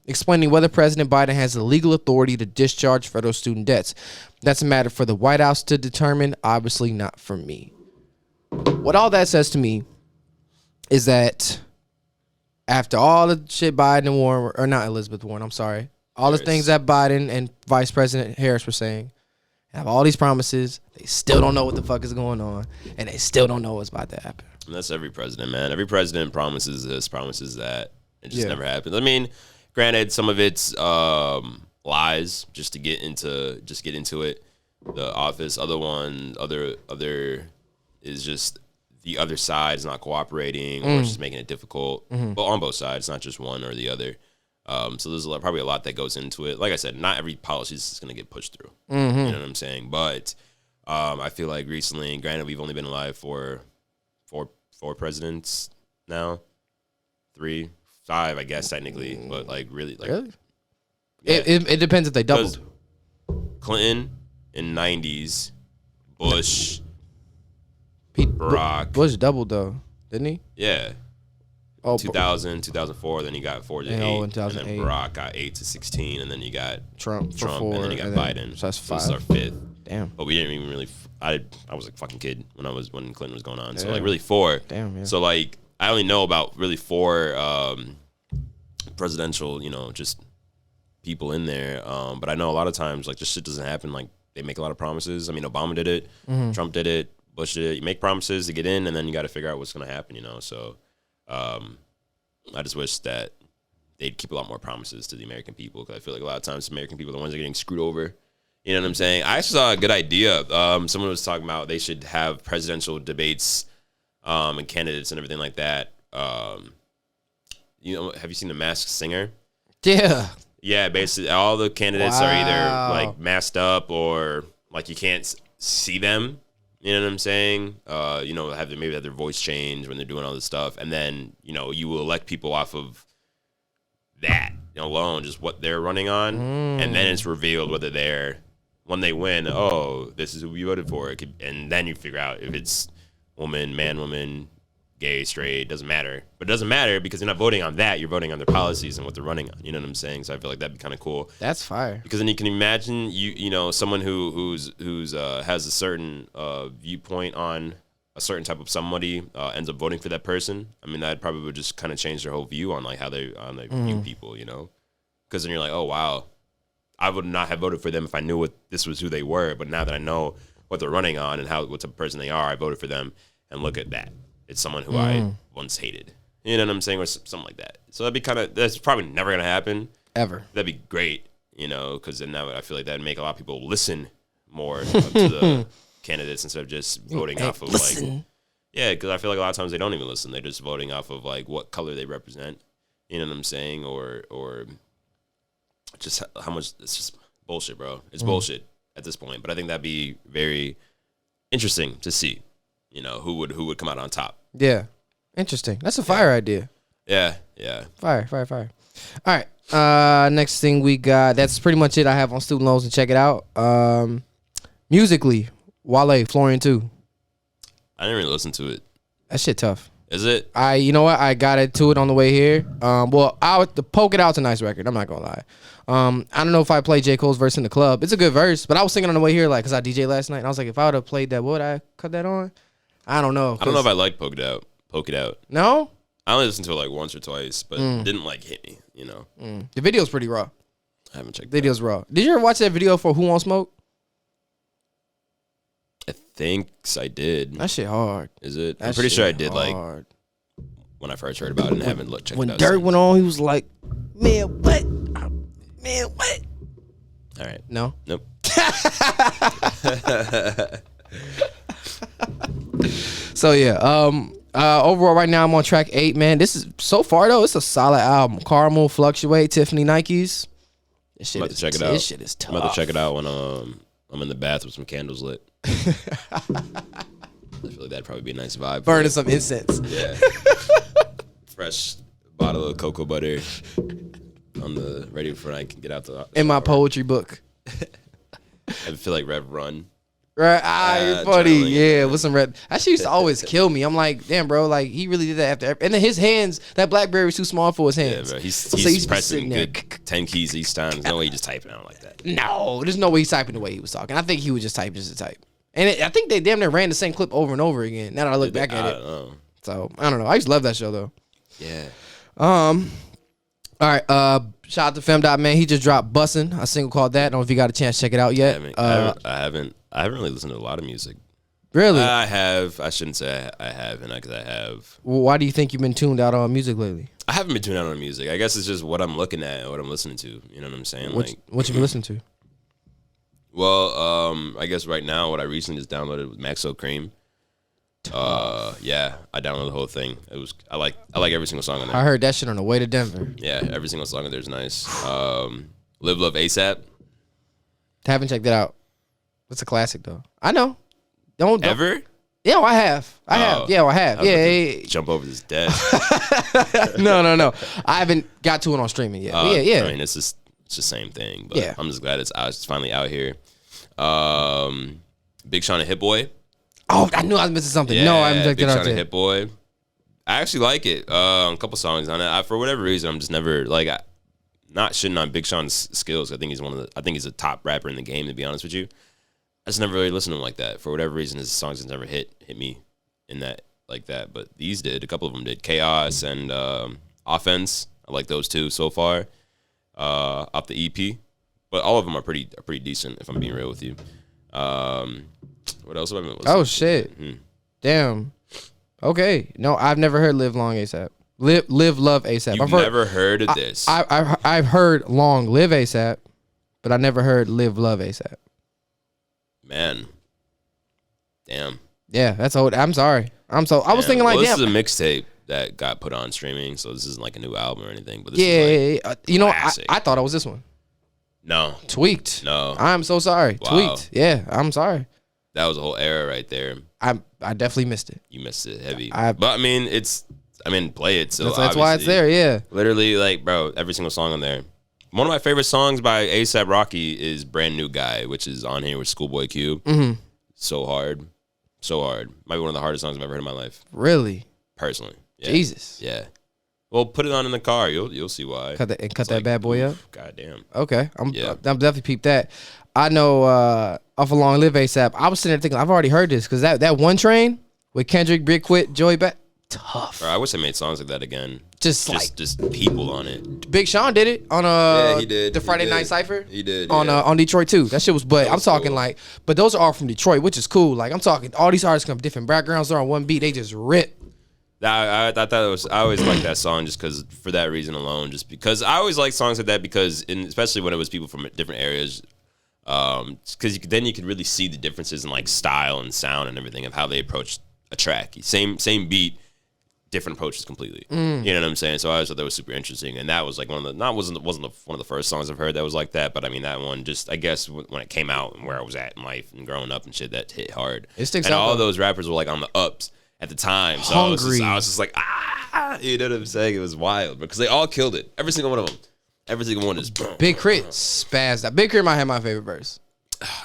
explaining whether President Biden has the legal authority to discharge federal student debts. That's a matter for the White House to determine, obviously not for me. What all that says to me is that after all the shit Biden and Warren, or not Elizabeth Warren, I'm sorry, all the things that Biden and Vice President Harris were saying, have all these promises, they still don't know what the fuck is going on, and they still don't know what's about to happen. And that's every president, man. Every president promises this, promises that. It just never happens. I mean, granted, some of it's lies just to get into it, the office. Other is just the other side is not cooperating or it's just making it difficult. But on both sides, not just one or the other. So there's probably a lot that goes into it. Like I said, not every policy is going to get pushed through. You know what I'm saying? But I feel like recently, granted, we've only been alive for four presidents now, 3, 5, I guess technically, but like really, really, yeah. It depends if they doubled. Clinton in '90s, Bush, Barack. Bush doubled though, didn't he? Yeah. Oh, 2000, 2004, then you got 4 to 8, and then Barack got 8 to 16, and then you got Trump for 4, and then you got Biden. So that's 5. So this is our 5th. Damn. But we didn't even really. I was a fucking kid when Clinton was going on. So like really 4. Damn. Yeah. So like I only know about really 4 presidential, just people in there. But I know a lot of times like just shit doesn't happen. Like they make a lot of promises. I mean, Obama did it, Trump did it, Bush did it. You make promises to get in, and then you got to figure out what's gonna happen. So. I just wish that they'd keep a lot more promises to the American people, because I feel like a lot of times the American people are the ones that are getting screwed over. You know what I'm saying? I actually saw a good idea. Someone was talking about they should have presidential debates and candidates and everything like that. Have you seen The Masked Singer? Yeah. Yeah, basically all the candidates are either like masked up or like you can't see them. You know what I'm saying? Maybe have their voice change when they're doing all this stuff. And then, you will elect people off of that alone, just what they're running on. And then it's revealed whether when they win, this is who we voted for. And then you figure out if it's woman, man, woman, gay, straight, doesn't matter. But it doesn't matter because you're not voting on that. You're voting on their policies and what they're running on. You know what I'm saying? So I feel like that'd be kind of cool. That's fire. Because then you can imagine someone who's has a certain viewpoint on a certain type of somebody ends up voting for that person. I mean, that probably would just kind of change their whole view on like how they view people. Because then you're like, oh wow, I would not have voted for them if I knew this was who they were. But now that I know what they're running on and what type of person they are, I voted for them. And look at that. It's someone who I once hated. You know what I'm saying? Or something like that. So that's probably never going to happen. Ever. That'd be great, because then I feel like that'd make a lot of people listen more to the candidates instead of just voting off of listen. Because I feel like a lot of times they don't even listen. They're just voting off of like what color they represent. You know what I'm saying? Or just how much, it's just bullshit, bro. It's bullshit at this point. But I think that'd be very interesting to see. Who would come out on top? Yeah, interesting. That's a fire idea. Yeah. Fire. All right. Next thing we got. That's pretty much it I have on student loans, and check it out. Musically, Wale Folarin II. I didn't really listen to it. That shit tough. Is it? You know what? I got into it on the way here. The Poke It Out's a nice record. I'm not gonna lie. I don't know if I played J. Cole's verse in the club. It's a good verse, but I was singing on the way here, like, cause I DJ last night, and I was like, if I would have played that, would I cut that on? I don't know. I don't know if I like Poke It Out. No? I only listened to it like once or twice, but it didn't like hit me, The video's pretty raw. I haven't checked the video's raw. Did you ever watch that video for Who Won't Smoke? I think I did. That shit hard. Is it? I'm pretty sure I did, hard. like, when I first heard about it and haven't checked it out. When Dirt went on, he was like, man, what? Man, what? All right. No? Nope. So, yeah. Overall, right now, I'm on track 8, man. This is, so far, though, it's a solid album. Caramel, Fluctuate, Tiffany Nikes. This shit I'm about to check it out. This shit is tough. I'm about to check it out when I'm in the bath with some candles lit. I feel like that'd probably be a nice vibe. Burning some incense. Yeah. Fresh bottle of cocoa butter on the ready for when I can get out the in my poetry book. I feel like Rev Run. Right, you're funny. Yeah, with some red. That shit used to always kill me. I'm like, damn, bro, like he really did that after. And then his hands, that BlackBerry was too small for his hands. Yeah, bro. He's so he's pressing good 10 keys each time. There's no way he's just typing out like that. No, there's no way he's typing the way he was talking. I think he would just type just to type. And I think they damn near ran the same clip over and over again. Now that I look back at it. So I don't know. I used to love that show though. Yeah. All right. Shout out to Femdot, man. He just dropped Bussin', a single called that. I don't know if you got a chance to check it out yet. I haven't really listened to a lot of music. Really? I have. I shouldn't say I haven't, because I have. Well, why do you think you've been tuned out on music lately? I haven't been tuned out on music. I guess it's just what I'm looking at and what I'm listening to. You know what I'm saying? What you been listening to? Well, I guess right now what I recently just downloaded was Maxo Cream. Yeah, I downloaded the whole thing. I like every single song on there. I heard that shit on the way to Denver. Yeah, every single song on there is nice. Live Love ASAP. Haven't checked it out. It's a classic though. I know. Don't ever? Yeah, I have. I have. Yeah, I have. Yeah. Jump over this desk. No. I haven't got to it on streaming yet. Yeah. I mean, it's the same thing. But yeah. I'm just glad it's finally out here. Big Sean and Hit Boy. Oh, I knew I was missing something. Yeah, no, I haven't checked Big it out Sean and Hit Boy. I actually like it. A couple songs on it. For whatever reason, I'm just never like not shitting on Big Sean's skills. I think he's a top rapper in the game. To be honest with you, I just never really listened to him like that. For whatever reason, his songs just never hit me in that like that. But these did. A couple of them did. Chaos and Offense. I like those two so far. Off the EP, but all of them are pretty decent. If I'm being real with you. What else have I been listening to? Shit. Mm-hmm. Damn. Okay. No, I've never heard Live Long ASAP. Live Love ASAP. You've never heard of this? I've heard Long Live ASAP, but I never heard Live Love ASAP. Man. Damn. Yeah, that's old. I'm sorry. I was thinking like, this damn. is a mixtape that got put on streaming, so this isn't like a new album or anything. But this is like you know, I thought it was this one. No. Tweaked. No. I'm so sorry. Wow. Tweaked. Yeah, I'm sorry. That was a whole era right there. I definitely missed it. You missed it heavy. But I mean, play it. So that's why it's there. Yeah. Literally, like, bro, every single song on there. One of my favorite songs by A$AP Rocky is "Brand New Guy," which is on here with Schoolboy Q. Mm-hmm. So hard. Might be one of the hardest songs I've ever heard in my life. Really? Personally. Yeah. Jesus. Yeah. Well, put it on in the car. You'll see why. Cut that bad boy up. Goddamn. Okay. I'm definitely peeped that. I know off of Long Live ASAP. I was sitting there thinking I've already heard this because that One Train with Kendrick, Big Quit, Joey Beck, tough. Bro, I wish I made songs like that again. Just people on it. Big Sean did it on he did. The Friday Night Cypher. He did on Detroit too. That shit was. But I'm talking cool. Like, but those are all from Detroit, which is cool. Like I'm talking, all these artists come from different backgrounds. They're on one beat. They just rip. I always liked that song just because for that reason alone. Just because I always like songs like that because especially when it was people from different areas. Because then you could really see the differences in like style and sound and everything of how they approach a track. Same beat, different approaches completely. You know what I'm saying? So I always thought that was super interesting, and that was like wasn't one of the first songs I've heard that was like that. But I mean that one just I guess when it came out and where I was at in life and growing up and shit that hit hard. It sticks and out. All those rappers were like on the ups at the time. So I was just like you know what I'm saying? It was wild because they all killed it. Every single one of them. Every single one is Big Crit spazzed out. Big Crit might have my favorite verse.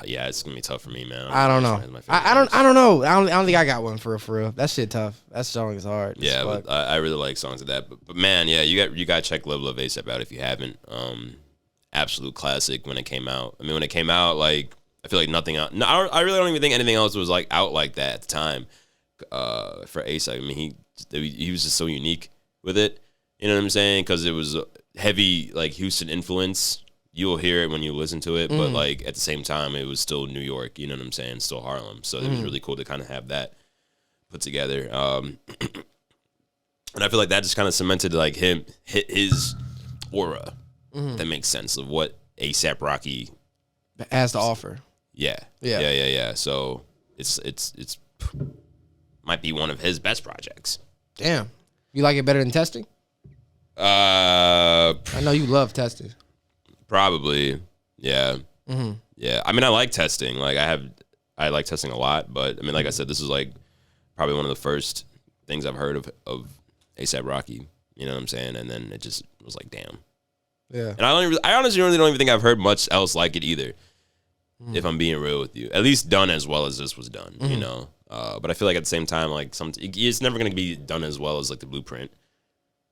Yeah, it's gonna be tough for me, man. I don't know. I don't know. I don't think I got one for real. That shit tough. That song is hard. Yeah, but I really like songs of that. But man, yeah, you got to check Live Love ASAP out if you haven't. Absolute classic when it came out. I mean, when it came out, like I feel like nothing else. No, I really don't even think anything else was like out like that at the time. For A$AP, I mean, he was just so unique with it. You know what I'm saying? Because it was heavy like Houston influence you'll hear it when you listen to it, but like at the same time, it was still New York. You know what I'm saying? Still Harlem. So it was really cool to kind of have that put together. And I feel like that just kind of cemented like his aura. That makes sense of what A$AP Rocky has to offer. Yeah. So it's might be one of his best projects. Damn, you like it better than Testing? I know you love Testing. Probably, yeah, yeah. I mean, I like Testing. Like I like Testing a lot. But I mean, like I said, this is like probably one of the first things I've heard of A$AP Rocky. You know what I'm saying? And then it just was like, damn. Yeah. And I honestly really don't even think I've heard much else like it either. If I'm being real with you, at least done as well as this was done. You know. But I feel like at the same time, like it's never gonna be done as well as like the Blueprint.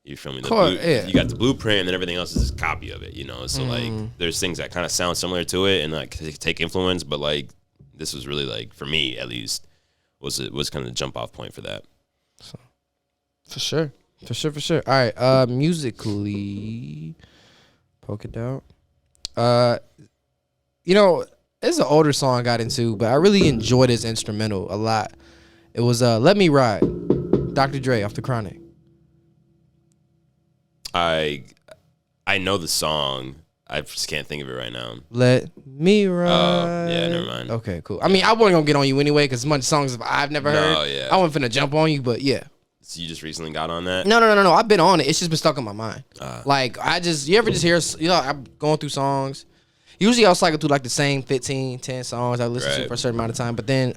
You feel me? You got the Blueprint, and then everything else is just a copy of it. You know, so like there's things that kind of sound similar to it and like take influence, but like this was really like for me at least was kind of the jump off point for that. So, for sure. All right, musically, poke it out. You know. It's an older song I got into, but I really enjoyed his instrumental a lot. It was Let Me Ride, Dr. Dre off The Chronic. I know the song. I just can't think of it right now. Let me ride. Oh, yeah, never mind. Okay, cool. I mean, I wasn't going to get on you anyway because as much songs I've never heard. Yeah. I wasn't finna jump on you, but yeah. So you just recently got on that? No. I've been on it. It's just been stuck in my mind. Like, you ever just hear, I'm going through songs. Usually I'll cycle through like the same 15, 10 songs I listen to for a certain amount of time. But then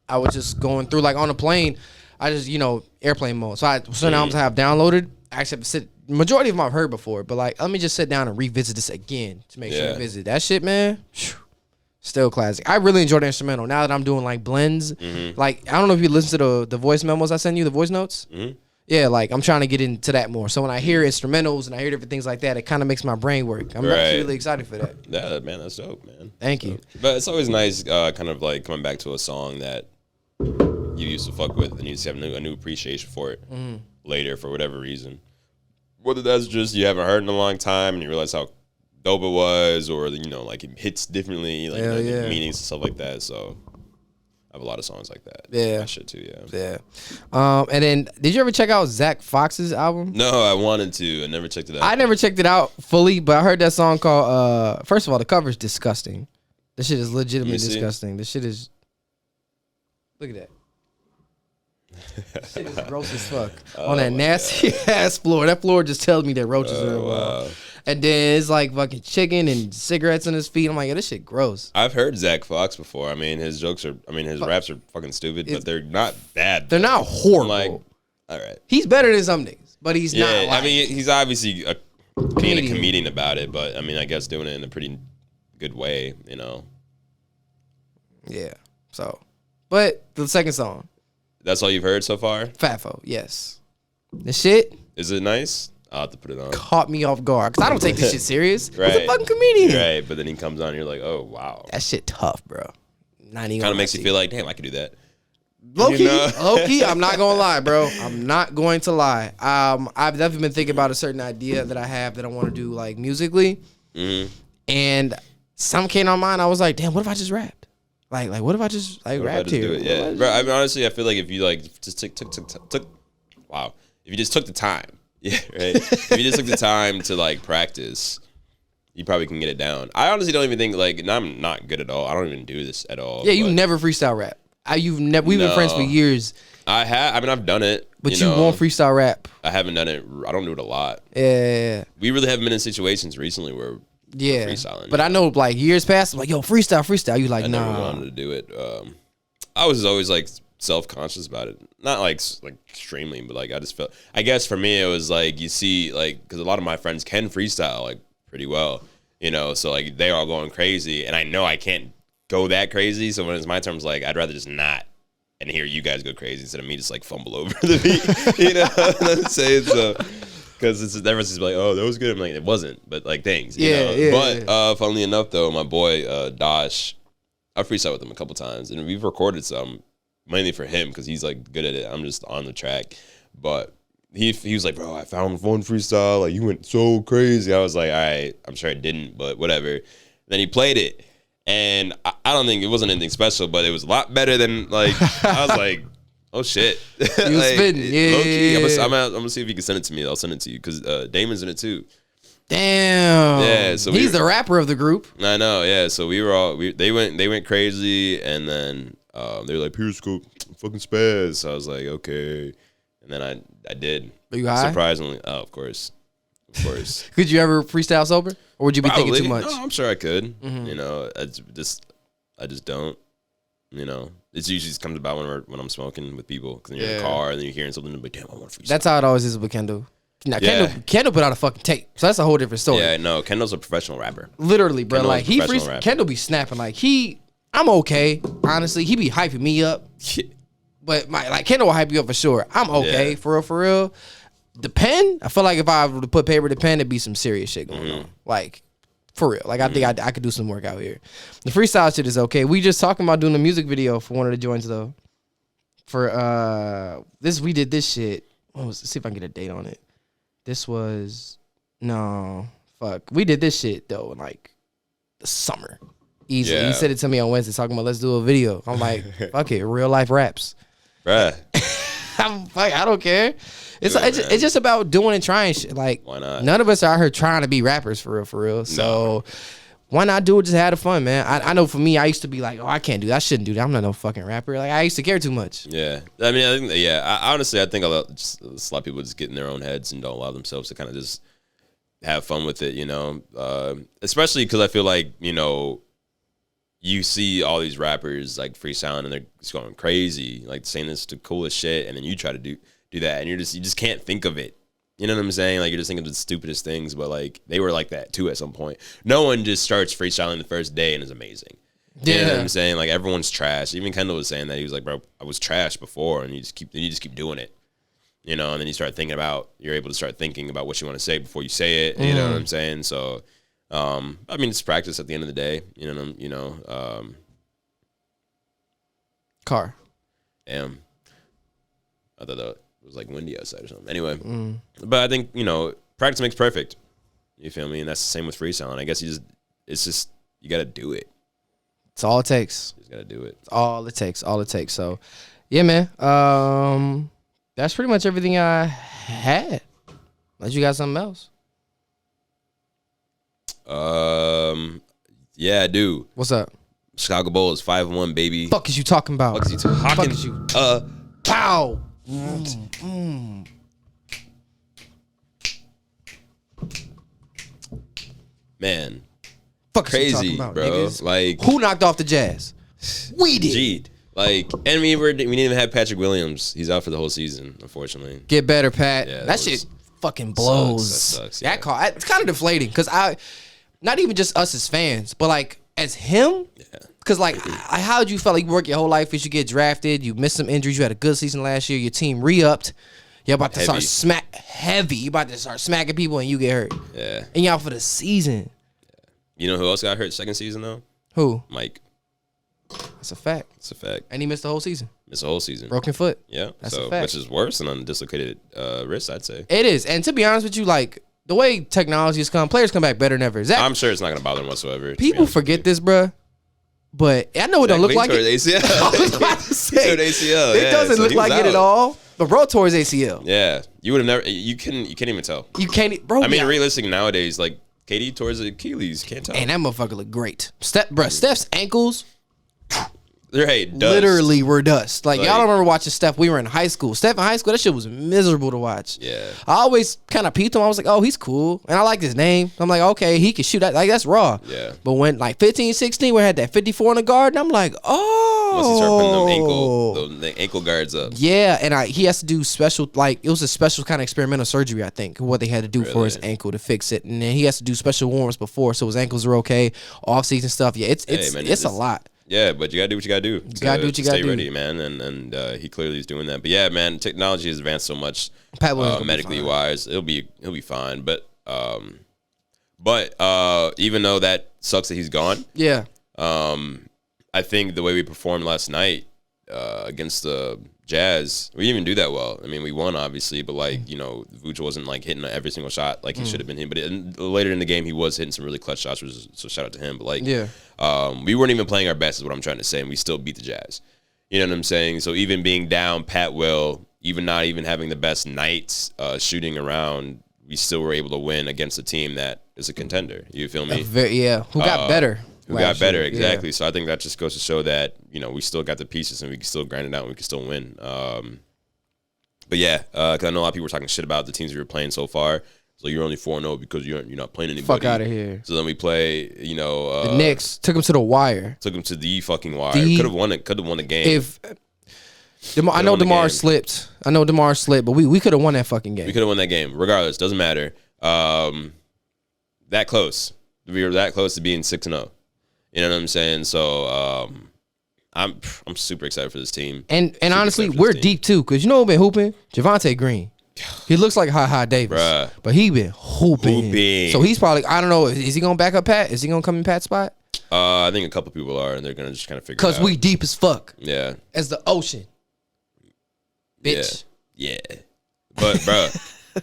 I was just going through like on a plane, I just, airplane mode. So certain albums I have downloaded, I actually have to sit, majority of them I've heard before. But like, let me just sit down and revisit this again to make sure to visit. That shit, man, still classic. I really enjoy the instrumental. Now that I'm doing like blends, like I don't know if you listen to the voice memos I send you, the voice notes. Yeah, like I'm trying to get into that more. So when I hear instrumentals and I hear different things like that, it kind of makes my brain work. I'm actually really excited for that. Yeah, man, that's dope, man. Thank you. But it's always nice, kind of like coming back to a song that you used to fuck with and you just have a new appreciation for it later for whatever reason. Whether that's just you haven't heard in a long time and you realize how dope it was, or like it hits differently, like meanings and stuff like that. So I have a lot of songs like that. Yeah. That shit too, yeah. And then, did you ever check out Zach Fox's album? No, I wanted to. I never checked it out. I never checked it out fully, but I heard that song called, first of all, the cover's disgusting. This shit is legitimately disgusting. This shit is, look at that. This shit is gross as fuck. On that nasty ass floor. That floor just tells me that roaches are involved. Wow. And then it's like fucking chicken and cigarettes on his feet. I'm like, yeah, this shit gross. I've heard Zach Fox before. I mean, his raps are fucking stupid, but they're not bad. They're not horrible. Like, all right. He's better than some niggas, but he's not. Like, I mean, he's obviously being a comedian about it, but I mean, I guess doing it in a pretty good way, Yeah. So, but the second song. That's all you've heard so far? Fafo, yes. The shit. Is it nice? I'll have to put it on. Caught me off guard because I don't take this shit serious. Right. He's a fucking comedian. Right, but then he comes on and you're like, oh, wow. That shit tough, bro. Kind of makes you feel like, damn, I could do that. Low key, I'm not going to lie, bro. I'm not going to lie. I've definitely been thinking about a certain idea that I have that I want to do, like, musically. And some came on mind. I was like, damn, what if I just rapped? Like, what if I just, like, rapped here? Yeah. Bro, I mean, honestly, I feel like if you, like, just took wow. If you just took the time. Yeah, right. If you just took the time to like practice, you probably can get it down. I honestly don't even think like, and I'm not good at all. I don't even do this at all. Yeah, you never freestyle rap. We've been friends for years. I've done it, but you won't freestyle rap. I haven't done it. I don't do it a lot. Yeah. We really haven't been in situations recently where we're freestyling. But I know like years past, I'm like, yo, freestyle. You like, nah. I never wanted to do it. I was always like self-conscious about it, not like extremely, but like I just felt, I guess for me it was like, you see, like, because a lot of my friends can freestyle like pretty well, so like they're all going crazy and I know I can't go that crazy, so when it's my turn, it's like I'd rather just not and hear you guys go crazy instead of me just like fumble over the beat, you know what I'm saying? So because it's everyone's just like, oh, that was good. I'm like, it wasn't, but like thanks, you know. But funnily enough though, my boy Dosh, I freestyle with him a couple times and we've recorded some mainly for him because he's like good at it. I'm just on the track, but he was like, bro, I found one freestyle. Like, you went so crazy. I was like, all right, I'm sure I didn't, but whatever. Then he played it. And I don't think it wasn't anything special, but it was a lot better than, like, I was like, oh, shit. You was spitting. Yeah. Low-key, I'm going to see if you can send it to me. I'll send it to you because Damon's in it, too. Damn. Yeah, so he's the rapper of the group. I know, yeah. So we were all they went crazy, and then they were like, Periscope, fucking spaz. So I was like, okay. And then I did. Are you high? Surprisingly. Oh, of course. Could you ever freestyle sober? Or would you be Probably. thinking too much? No, I'm sure I could. Mm-hmm. You know, I just don't. You know, it usually just comes about when I'm smoking with people. Because you're in a car and then you're hearing something and like, damn, I want to freestyle. That's how it always is with Kendall. Now, Kendall put out a fucking tape. So that's a whole different story. Yeah, no, Kendall's a professional rapper. Literally, bro. Like, Kendall be snapping. Like, I'm okay. Honestly, he be hyping me up. But Kendall will hype you up for sure. I'm okay, for real. The pen, I feel like if I were to put paper to pen, it'd be some serious shit going on. Like, for real. Like, I think I could do some work out here. The freestyle shit is okay. We just talking about doing a music video for one of the joints, though. For, we did this shit. Let's see if I can get a date on it. This was, we did this shit, though, in, like, the summer. Easily. Yeah. He said it to me on Wednesday, talking about, let's do a video. I'm like, fuck it, real life raps. Bruh. I don't care. It's just about doing and trying shit. Like, why not? None of us are out here trying to be rappers for real. So why not do it? Just have fun, man. I know for me, I used to be like, oh, I can't do that. I shouldn't do that. I'm not no fucking rapper. Like, I used to care too much. Yeah. I mean, honestly, I think a lot of people just get in their own heads and don't allow themselves to kind of just have fun with it, you know? Especially because I feel like, you know, you see all these rappers like freestyling and they're just going crazy, like saying this the coolest shit, and then you try to do that, and you just can't think of it. You know what I'm saying? Like, you're just thinking of the stupidest things, but like they were like that too at some point. No one just starts freestyling the first day and is amazing. You know what I'm saying? Like, everyone's trash. Even Kendall was saying that. He was like, bro, I was trash before, and you just keep doing it. You know, and then you're able to start thinking about what you want to say before you say it. You know what I'm saying? So I mean, it's practice at the end of the day. Car. Damn. I thought that it was like windy outside or something. Anyway, but I think, you know, practice makes perfect. You feel me? And that's the same with freestyling. I guess you got to do it. It's all it takes. You just got to do it. It's all it takes. All it takes. So, yeah, man. That's pretty much everything I had. Unless you got something else. Yeah, I do. What's up? Chicago Bulls 5-1, baby. Fuck is you talking about? Fuck is you talking? Fuck is you? Pow. Man, fuck crazy, about, bro. Niggas? Like, who knocked off the Jazz? We did. G'd. Like, and we didn't even have Patrick Williams. He's out for the whole season, unfortunately. Get better, Pat. Yeah, that shit fucking blows. That sucks. Yeah. That call, it's kind of deflating because not even just us as fans, but like as him. Yeah. Because like, how'd you feel like you work your whole life? As you get drafted, you missed some injuries. You had a good season last year. Your team re-upped. You're about to start heavy. You about to start smacking people and you get hurt. Yeah. And you out for the season. Yeah. You know who else got hurt second season though? Who? Mike. That's a fact. It's a fact. And he missed the whole season. Missed the whole season. Broken foot. Yeah. That's a fact. Which is worse than on dislocated wrist, I'd say. It is. And to be honest with you, like, the way technology has come, players come back better than ever. I'm sure it's not going to bother him whatsoever. People forget this, bruh. But I know it don't look like it. ACL. I was about to say. ACL. It doesn't look like it at all. But bro tore his ACL. Yeah. You would have never. You can't even tell. You can't, bro. I mean, realistic nowadays, like KD tore his Achilles. Can't tell. And that motherfucker look great. Steph's ankles. They're dust. Literally were dust. Like, y'all don't remember watching Steph. We were in high school. Steph in high school, that shit was miserable to watch. Yeah. I always kind of peeped him. I was like, oh, he's cool. And I like his name. I'm like, okay, he can shoot. Like, that's raw. Yeah. But when, like, 15, 16, we had that 54 in the guard, and I'm like, oh. Once he started putting them ankle guards up. Yeah, and he has to do special, like, it was a special kind of experimental surgery, I think, what they had to do for his ankle to fix it. And then he has to do special warm-ups before, so his ankles are okay. Off-season stuff. Yeah, it's a lot. Yeah, but you gotta do what you gotta do. You gotta do what you gotta do. Stay ready, man, and he clearly is doing that. But yeah, man, technology has advanced so much, medically wise. He'll be fine. But even though that sucks that he's gone, yeah. I think the way we performed last night against the Jazz, we didn't even do that well. I mean, we won obviously, but like Vooch wasn't like hitting every single shot like he should have been hitting. But later in the game, he was hitting some really clutch shots, so shout out to him. But like, we weren't even playing our best, is what I'm trying to say, and we still beat the Jazz. You know what I'm saying? So even being down, Pat Will, even not even having the best nights shooting around, we still were able to win against a team that is a contender. You feel me? Who got better. Who got better, exactly. Yeah. So I think that just goes to show that, we still got the pieces and we can still grind it out and we can still win. But yeah, because I know a lot of people were talking shit about the teams we were playing so far. So you're only 4-0 because you're not playing anybody. Fuck out of here. So then we play, the Knicks took them to the wire. Took them to the fucking wire. Could have won it. Could have won the game. I know DeMar slipped. But we could have won that fucking game. We could have won that game. Regardless, doesn't matter. That close. We were that close to being 6-0. You know what I'm saying? So I'm super excited for this team. And honestly, we're deep too, because who been hooping? Javonte Green. He looks like Ha Davis. Bruh. But he been hooping. So he's probably, I don't know, is he gonna back up Pat? Is he gonna come in Pat's spot? I think a couple people are, and they're gonna just kind of figure it out. Because we deep as fuck. Yeah. As the ocean. Bitch. Yeah. But bro,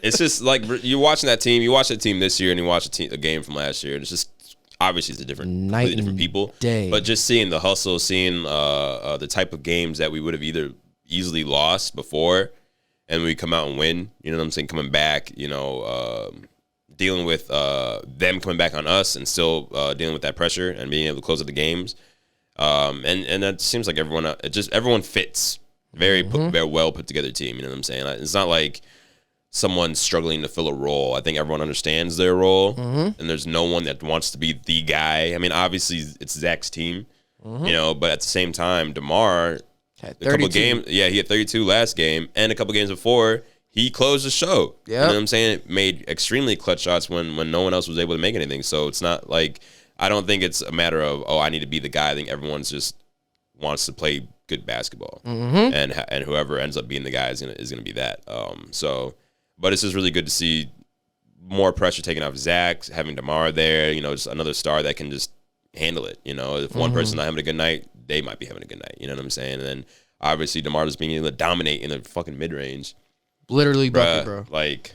it's just like you're watching that team. You watch that team this year, and you watch a game from last year, and it's just obviously it's completely different people. Day. But just seeing the hustle, seeing the type of games that we would have either easily lost before, and we come out and win. You know what I'm saying? Coming back, dealing with them coming back on us, and still dealing with that pressure and being able to close out the games. And that seems like everyone fits. Very well put together team. You know what I'm saying? It's not like someone's struggling to fill a role. I think everyone understands their role, and there's no one that wants to be the guy. I mean, obviously it's Zach's team, but at the same time, DeMar had a couple games. Yeah, he had 32 last game, and a couple games before he closed the show. Yep. You know what I'm saying? Made extremely clutch shots when no one else was able to make anything. So it's not like, I don't think it's a matter of, I need to be the guy. I think everyone's just wants to play good basketball, and whoever ends up being the guy is gonna be that. But it's just really good to see more pressure taken off Zach, having DeMar there. Just another star that can just handle it. If one person's not having a good night, they might be having a good night. You know what I'm saying? And then obviously DeMar just being able to dominate in the fucking mid range. Literally bucket, bro. Like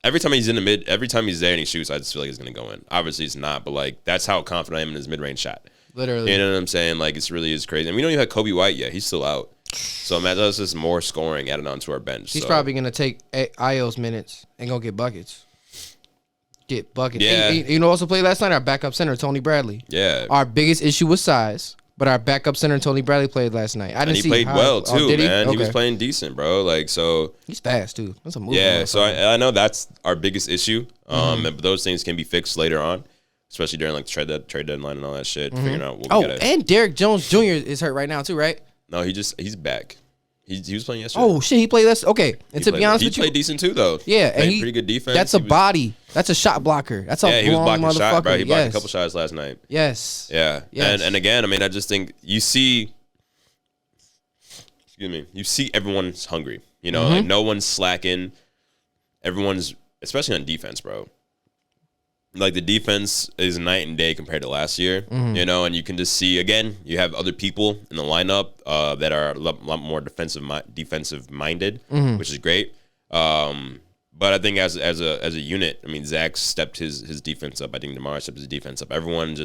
every time he's in the mid, every time he's there and he shoots, I just feel like he's gonna go in. Obviously it's not, but like that's how confident I am in his mid range shot. Literally. You know what I'm saying? Like, it's really is crazy. And we don't even have Kobe White yet. He's still out. So imagine us just more scoring added onto our bench. He's probably going to take Io's minutes and go get buckets. Yeah. And, also played last night, our backup center, Tony Bradley. Yeah. Our biggest issue was size, but our backup center, Tony Bradley, played last night. He played well, too, man. He was playing decent, bro. Like, so. He's fast, too. That's a move. Yeah, so I know that's our biggest issue. But those things can be fixed later on. Especially during like the trade deadline and all that shit, figuring out what we gotta. And Derek Jones Jr. is hurt right now too, right? No, he's back. He was playing yesterday. Oh shit, he played less. Okay, and to be honest with you, he played decent too though. Yeah, and pretty good defense. That's a body. That's a shot blocker. That's a he was blocking motherfucker. Shot, bro. He blocked a couple shots last night. Yes. Yeah. Yes. And again, I mean, I just think you see everyone's hungry. Like no one's slacking. Everyone's, especially on defense, bro. Like the defense is night and day compared to last year, and you can just see, again, you have other people in the lineup that are a lot more defensive minded, which is great. But I think as a unit, I mean, Zach stepped his defense up. I think DeMar stepped his defense up. Everyone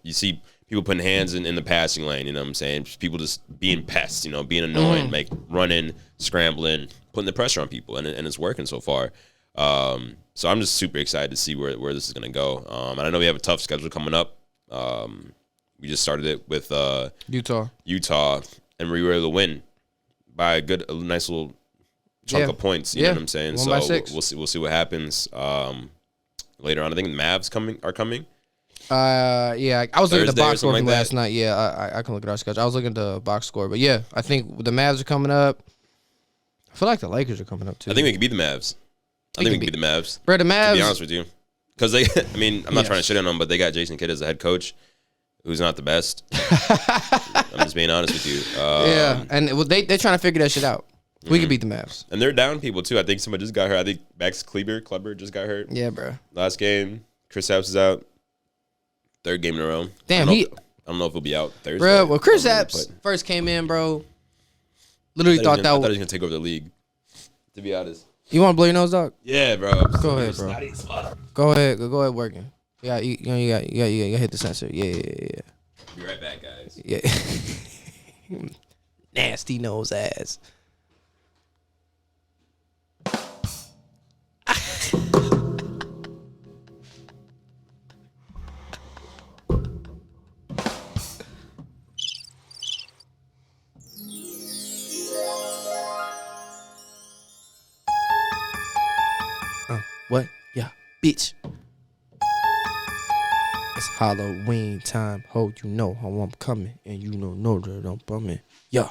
you see people putting hands in the passing lane, you know what I'm saying? Just people just being pests, being annoying, like running, scrambling, putting the pressure on people, and it's working so far. So I'm just super excited to see where this is going to go. And I know we have a tough schedule coming up. We just started it with Utah, and we were able to win by a nice little chunk of points. You know what I'm saying? So we'll see what happens later on. I think the Mavs are coming. I was looking at the box score from last night. Yeah, I can look at our schedule. I was looking at the box score, but yeah, I think the Mavs are coming up. I feel like the Lakers are coming up too. I think we could beat the Mavs. I think we can beat the Mavs. Bro, the Mavs. To be honest with you, because I'm not trying to shit on them, but they got Jason Kidd as the head coach, who's not the best. I'm just being honest with you. And they're trying to figure that shit out. We can beat the Mavs, and they're down people too. I think somebody just got hurt. I think Max Kleber just got hurt. Yeah, bro. Last game, Chris Apps is out. Third game in a row. Damn, I don't know if he'll be out Thursday. Bro, well, Chris Apps first came in, bro. Literally thought I that. thought he was gonna take over the league. To be honest. You want to blow your nose, dog? Yeah, bro. Go ahead, bro. Go ahead, working. Yeah, you got hit the sensor. Yeah. Be right back, guys. Yeah. Nasty nose ass. What? Yeah, bitch. It's Halloween time. Ho, you know how I'm coming, and you know that I'm bumming. Yeah,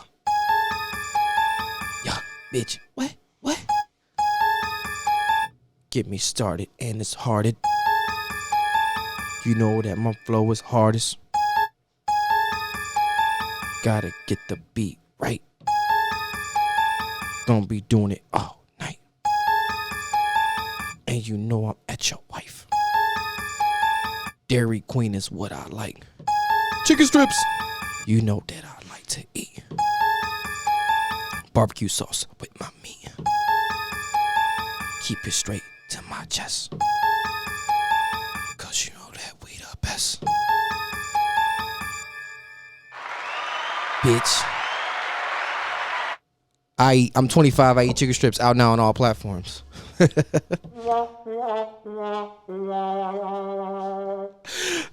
bitch. What? Get me started, and it's hearted. You know that my flow is hardest. Gotta get the beat right. Gonna be doing it all night. And you know I'm at your wife. Dairy Queen is what I like. Chicken strips. You know that I like to eat. Barbecue sauce with my meat. Keep it straight to my chest. Cause you know that we the best. Bitch. I'm 25. I eat chicken strips out now on all platforms.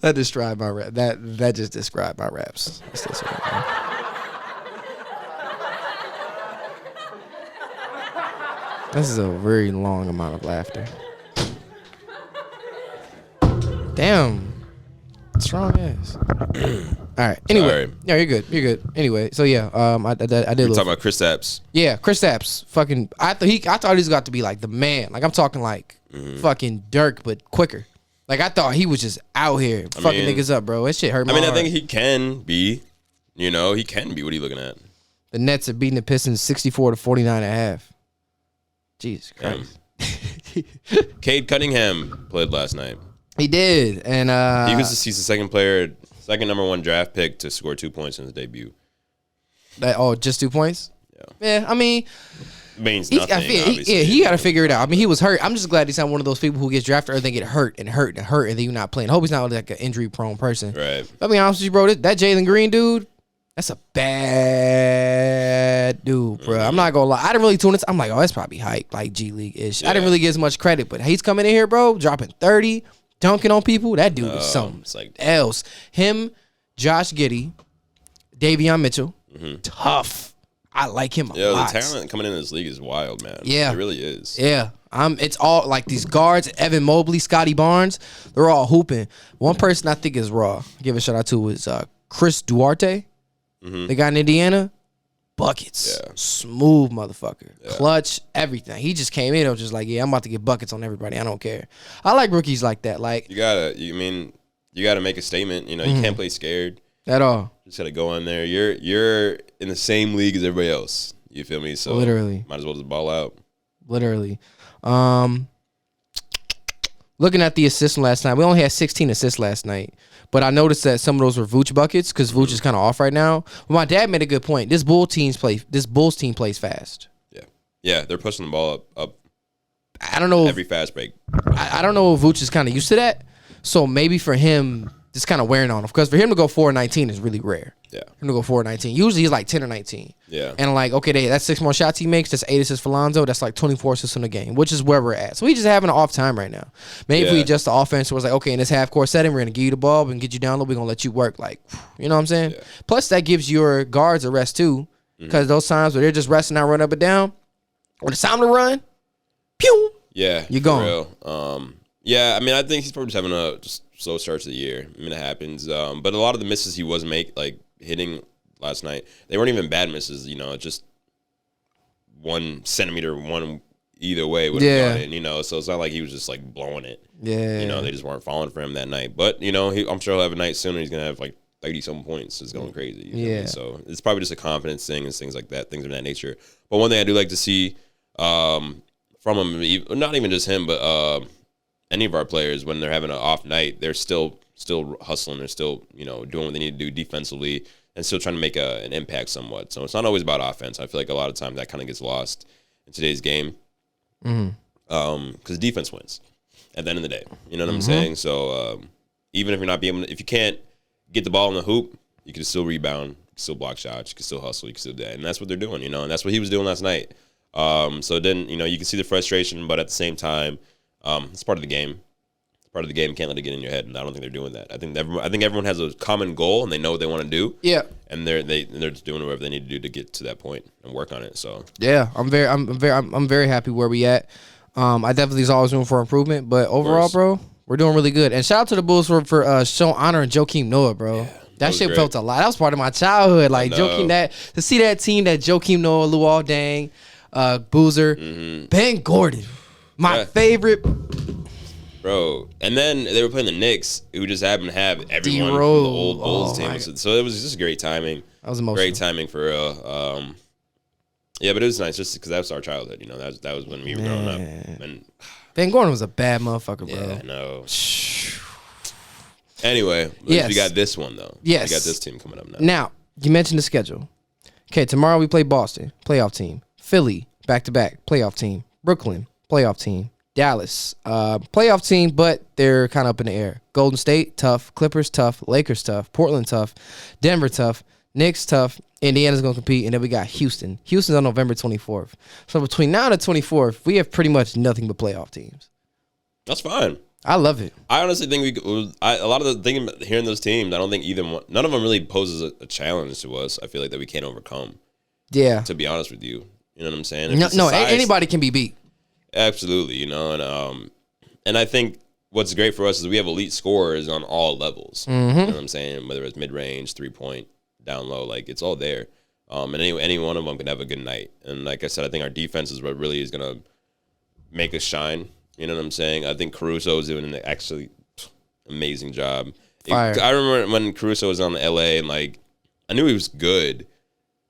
That described my rap. That just described my raps. This is a very long amount of laughter. Damn. Strong ass. All right. Anyway. Sorry. Yeah, you're good. Anyway, so yeah, I did. We're talking about Chris Apps. Yeah, Chris Apps. Fucking. I thought he was got to be like the man. Like I'm talking like fucking Dirk, but quicker. Like I thought he was just out here fucking niggas up, bro. That shit hurt my heart. I think he can be. You know, he can be. What are you looking at? The Nets are beating the Pistons 64-49.5. Jesus Christ. Cade Cunningham played last night. He did, and he's the second number 1 draft pick to score 2 points in his debut. Just 2 points? Yeah. I mean, means nothing. He got to figure it out. I mean, he was hurt. I'm just glad he's not one of those people who gets drafted or they get hurt, and then you're not playing. I hope he's not like an injury-prone person. Right. I'll be honest with you, bro. That Jalen Green dude, that's a bad dude, bro. I'm not gonna lie. I didn't really tune it. I'm like, that's probably hype, like G League-ish. Yeah. I didn't really get as much credit, but he's coming in here, bro, dropping 30, dunking on people. That dude is something else. Him, Josh Giddey, Davion Mitchell, tough. I like him a lot. The talent coming in this league is wild, man. Yeah. It really is. Yeah. It's all like these guards, Evan Mobley, Scotty Barnes, they're all hooping. One person I think is raw. Give a shout out to is Chris Duarte. The guy in Indiana. Buckets. Yeah. Smooth motherfucker. Yeah. Clutch, everything. He just came in and was just like, yeah, I'm about to get buckets on everybody. I don't care. I like rookies like that. Like you gotta make a statement. You know, you can't play scared. At all. Just gotta go on there. You're in the same league as everybody else. You feel me? So literally, might as well just ball out. Literally. Looking at the assists from last night, we only had 16 assists last night. But I noticed that some of those were Vooch buckets because Vooch is kind of off right now. But my dad made a good point. This Bulls team plays fast. Yeah, they're pushing the ball up. I don't know every fast break. I don't know if Vooch is kind of used to that. So maybe for him, it's kind of wearing on him. Because for him to go 4-19 is really rare. Yeah. For him to go 4-19. Usually he's like 10 or 19. Yeah. And like, okay, that's 6 more shots he makes. That's 8 assists for Lonzo. That's like 24 assists in the game, which is where we're at. So he's just having an off time right now. Maybe if we adjust the offense, it was like, okay, in this half court setting, we're going to give you the ball and get you down low. We're going to let you work. Like, you know what I'm saying? Yeah. Plus, that gives your guards a rest too. Because those times where they're just resting out, run up and down, when it's time to run, pew! Yeah. You're gone. Real. Yeah, I mean, I think he's probably just having a just slow start to the year. I mean, it happens. But a lot of the misses he was hitting last night, they weren't even bad misses. You know, just 1 centimeter, one either way would have gone in. You know, so it's not like he was just like blowing it. Yeah. You know, they just weren't falling for him that night. But you know, I'm sure he'll have a night soon. And he's gonna have like 30-something points. It's going crazy. You know? So it's probably just a confidence thing and things like that, things of that nature. But one thing I do like to see from him, not even just him, but any of our players, when they're having an off night, they're still hustling. They're still, you know, doing what they need to do defensively and still trying to make an impact somewhat. So it's not always about offense. I feel like a lot of times that kind of gets lost in today's game. Because defense wins at the end of the day. You know what I'm saying? So even if you're not being, if you can't get the ball in the hoop, you can still rebound, you can still block shots, you can still hustle, you can still do that. And that's what they're doing, you know, and that's what he was doing last night. So then, you know, you can see the frustration, but at the same time, it's part of the game. It's part of the game. Can't let it get in your head, and I don't think they're doing that. I think everyone has a common goal, and they know what they want to do. Yeah, and they're just doing whatever they need to do to get to that point and work on it. So yeah, I'm very happy where we at. I definitely there's always room for improvement, but overall, bro, we're doing really good. And shout out to the Bulls for showing honor and Joakim Noah, bro. Yeah, that shit felt a lot. That was part of my childhood. Like Joakim, to see that team, that Joakim Noah, Luol Deng, Boozer, Ben Gordon, my favorite. Bro, and then they were playing the Knicks, who just happened to have everyone from the old Bulls team. So it was just great timing. That was emotional. Great timing for real. Yeah, but it was nice just because that was our childhood. You know, that was when we were growing up. And Ben Gordon was a bad motherfucker, bro. Yeah, I know. Anyway, we got this one though. Yes, we got this team coming up now. Now you mentioned the schedule. Okay, tomorrow we play Boston, playoff team. Philly, back-to-back, playoff team. Brooklyn, playoff team. Dallas, playoff team, but they're kind of up in the air. Golden State, tough. Clippers, tough. Lakers, tough. Portland, tough. Denver, tough. Knicks, tough. Indiana's going to compete. And then we got Houston. Houston's on November 24th. So between now and the 24th, we have pretty much nothing but playoff teams. That's fine. I love it. I honestly think a lot of the thing hearing those teams, I don't think none of them really poses a challenge to us. I feel like that we can't overcome. Yeah. To be honest with you. You know what I'm saying? No, anybody can be beat. Absolutely, you know, and I think what's great for us is we have elite scorers on all levels. You know what I'm saying? Whether it's mid-range, 3-point, down low, like it's all there. And any one of them can have a good night. And like I said, I think our defense is what really is gonna make us shine. You know what I'm saying? I think Caruso is doing an actually amazing job. I remember when Caruso was on the LA, and like I knew he was good.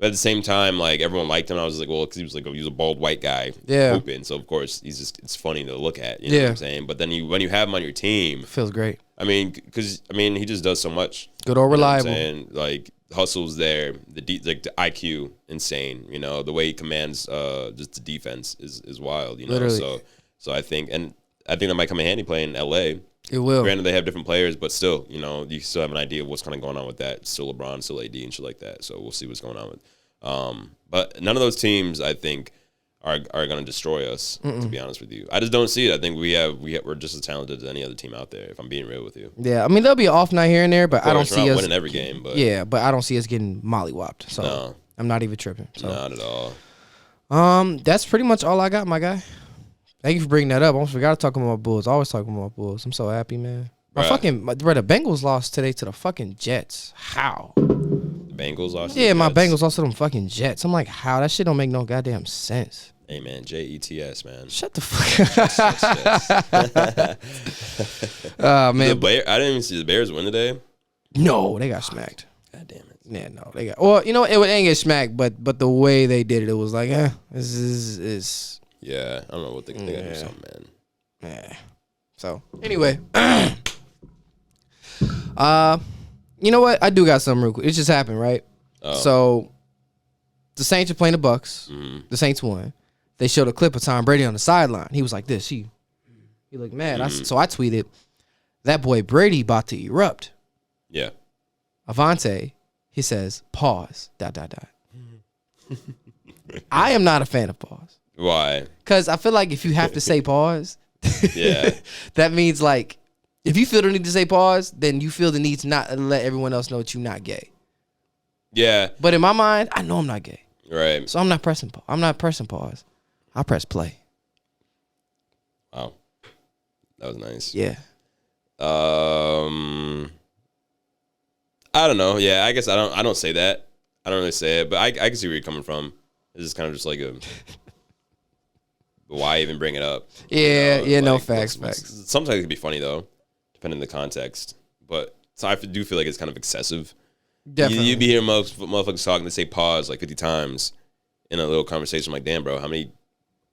But at the same time, like everyone liked him. I was like, well, because he was a bald white guy, hooping. So of course, it's funny to look at. You know what I'm saying? But then when you have him on your team, feels great. I mean, he just does so much. Good or reliable. And like hustle's there, the IQ insane. You know, the way he commands just the defense is wild. You know, literally. So I think that might come in handy playing in LA. It will. Granted, they have different players, but still, you know, you still have an idea of what's kind of going on with that. Still LeBron, still AD, and shit like that. So we'll see what's going on with. But none of those teams, I think, are going to destroy us. To be honest with you, I just don't see it. I think we're just as talented as any other team out there. If I'm being real with you. Yeah, I mean there'll be an off night here and there, but I don't see us winning every game. But but I don't see us getting mollywopped. So no. I'm not even tripping. So. Not at all. That's pretty much all I got, my guy. Thank you for bringing that up. I almost forgot to talk about Bulls. I always talk about Bulls. I'm so happy, man. The Bengals lost today to the fucking Jets. How? The Bengals lost to the Jets? My Jets? Bengals lost to them fucking Jets. I'm like, how? That shit don't make no goddamn sense. Hey, man, JETS, man. Shut the fuck up. Man. I didn't even see the Bears win today. No, they got smacked. God damn it. Yeah, no, they got. Well, you know, it ain't get smacked, but the way they did it, it was like, this is. Yeah, I don't know what they got to do something, man. Yeah. So anyway, you know what? I do got something real quick. It just happened, right? Oh. So the Saints are playing the Bucks. The Saints won. They showed a clip of Tom Brady on the sideline. He was like this. He looked mad. So I tweeted, that boy Brady about to erupt. Yeah. Avante, he says, pause, ... I am not a fan of pause. Why? Because I feel like if you have to say pause, that means like if you feel the need to say pause, then you feel the need to not let everyone else know that you're not gay. Yeah. But in my mind, I know I'm not gay. Right. So I'm not pressing pause. I press play. Wow. That was nice. Yeah. I don't know. Yeah, I guess I don't say that. I don't really say it, but I can see where you're coming from. This is kind of just like a why even bring it up? Yeah, you know? Facts. Sometimes it can be funny though, depending on the context. But so I do feel like it's kind of excessive. Definitely. You be hearing motherfuckers talking, they say pause like 50 times in a little conversation. I'm like, damn, bro,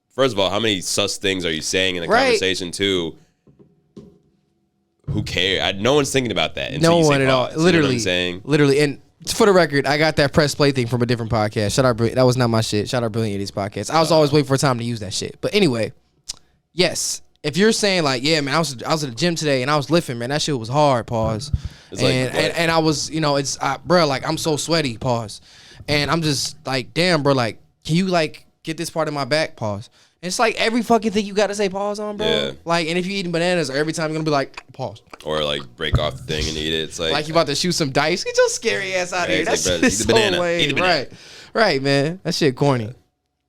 first of all, how many sus things are you saying in the conversation too? Who cares? No one's thinking about that. No one at all. Literally, you know what I'm saying? Literally, and For the record, I got that press play thing from a different podcast. Shout out, that was not my shit. Shout out Brilliant Idiots podcast. I was always waiting for a time to use that shit. But anyway, yes. If you're saying like, yeah, man, I was at the gym today and I was lifting, man, that shit was hard. Pause. And I was, it's bro, like I'm so sweaty. Pause. And I'm just like, damn, bro, like, can you like get this part of my back? Pause. And it's like every fucking thing you gotta say pause on, bro. Yeah. Like, and if you're eating bananas, every time you're gonna be like, pause. Or like break off the thing and eat it. It's like you about to shoot some dice. Get your scary ass out of here. That shit is so lame. Right, man. That shit corny.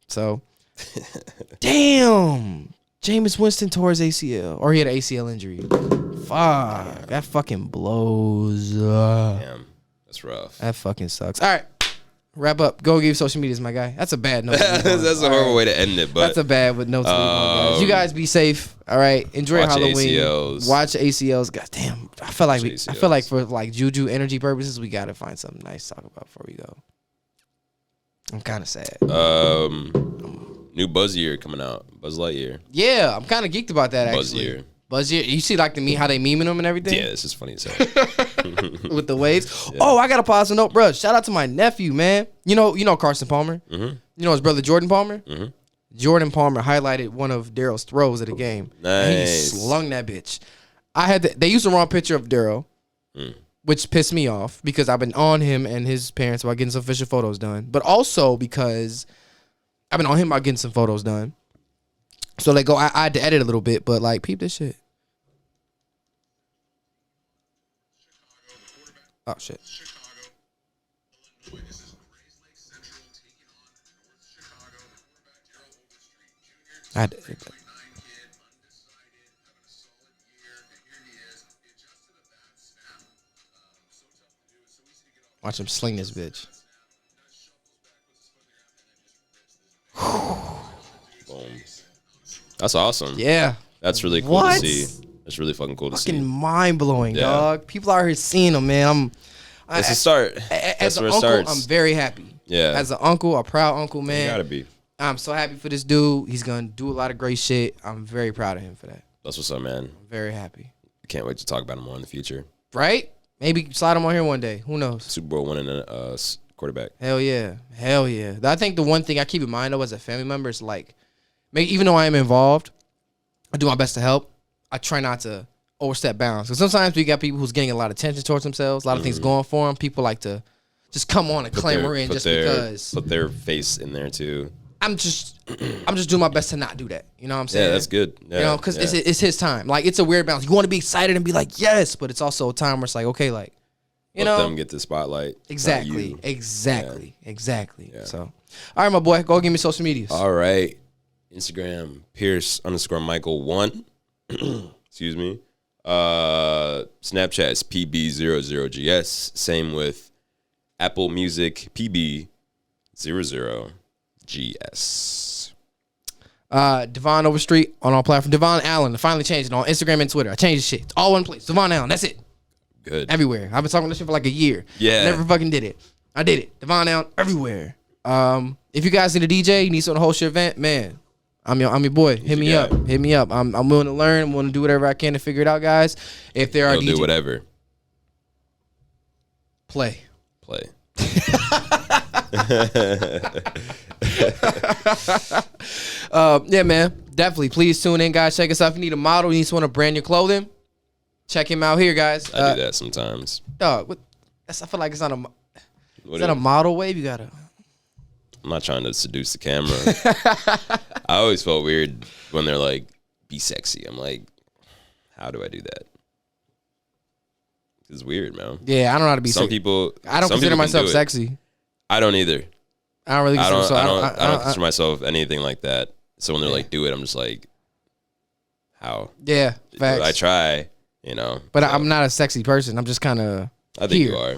So, damn. Jameis Winston tore his ACL, or he had an ACL injury. Fuck, that fucking blows. Damn, that's rough. That fucking sucks. All right, wrap up. Go give social medias, my guy. That's a bad note. That's a horrible way to end it, but that's a bad note to leave on, guys. You guys be safe. All right, enjoy Halloween. ACLs. Watch ACLs. God damn, I feel like for like juju energy purposes, we gotta find something nice to talk about before we go. I'm kind of sad. New Buzz Year coming out. Buzz Lightyear. Yeah, I'm kind of geeked about that, actually. Buzz Year. You see like how they memeing them and everything? Yeah, this is funny as hell. With the waves. Yeah. Oh, I got to pause a note, bro. Shout out to my nephew, man. You know Carson Palmer? Mm-hmm. You know his brother Jordan Palmer? Mm-hmm. Jordan Palmer highlighted one of Daryl's throws at a game. Nice. And he slung that bitch. They used the wrong picture of Daryl, which pissed me off because I've been on him and his parents about getting some official photos done. But also because I've been on him about getting some photos done. So I had to edit a little bit, but like peep this shit. Oh shit. I had to edit that. Watch him sling this bitch. Boom. That's awesome. Yeah. That's really cool to see. That's really fucking cool to see. Fucking mind blowing, dog. People out here seeing them, man. It's a start. As an uncle, I'm very happy. Yeah. As an uncle, a proud uncle, man. You gotta be. I'm so happy for this dude. He's gonna do a lot of great shit. I'm very proud of him for that. That's what's up, man. I'm very happy. I can't wait to talk about him more in the future. Right? Maybe slide him on here one day. Who knows? Super Bowl winning quarterback. Hell yeah. Hell yeah. I think the one thing I keep in mind though as a family member is like, even though I am involved, I do my best to help. I try not to overstep bounds. Because sometimes we got people who's getting a lot of attention towards themselves, a lot of things going for them. People like to just come on and clamor in just because. Put their face in there too. I'm just doing my best to not do that. You know what I'm saying? Yeah, that's good. Yeah, you know, because it's his time. Like, it's a weird balance. You want to be excited and be like, yes, but it's also a time where it's like, okay, like, let them get the spotlight. Exactly. Yeah. So, all right, my boy, go give me social medias. All right. Instagram, Pierce_Michael1. Excuse me. Snapchat is PB00GS. Same with Apple Music, PB00GS. Devonn Overstreet on all platforms. Devonn Allen. I finally changed it on Instagram and Twitter. I changed the shit. It's all one place. Devonn Allen. That's it. Good. Everywhere. I've been talking this shit for like a year. Yeah. Never fucking did it. I did it. Devonn Allen everywhere. If you guys need a DJ, you need someone to host your event, man, I'm your boy. Hit me up. I'm willing to learn. I'm willing to do whatever I can to figure it out, guys. If there are DJs, do whatever. Play. Yeah, man. Definitely. Please tune in, guys. Check us out. If you need a model, you need someone to brand your clothing, check him out here, guys. I do that sometimes. Dog, I feel like it's not a model wave. You gotta. I'm not trying to seduce the camera. I always felt weird when they're like, be sexy. I'm like, how do I do that? It's weird, man. Yeah, I don't know how to be sexy. I don't consider myself sexy. I don't either. I don't really consider myself. I don't consider myself anything like that. So when they're like, do it, I'm just like, how? Yeah, facts. I try, you know. But so. I'm not a sexy person. I'm just kind of I think you are.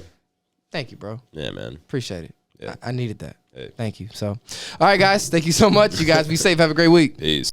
Thank you, bro. Yeah, man. Appreciate it. Yeah. I needed that. Hey. Thank you. So, all right, guys. Thank you so much. You guys be safe. Have a great week. Peace.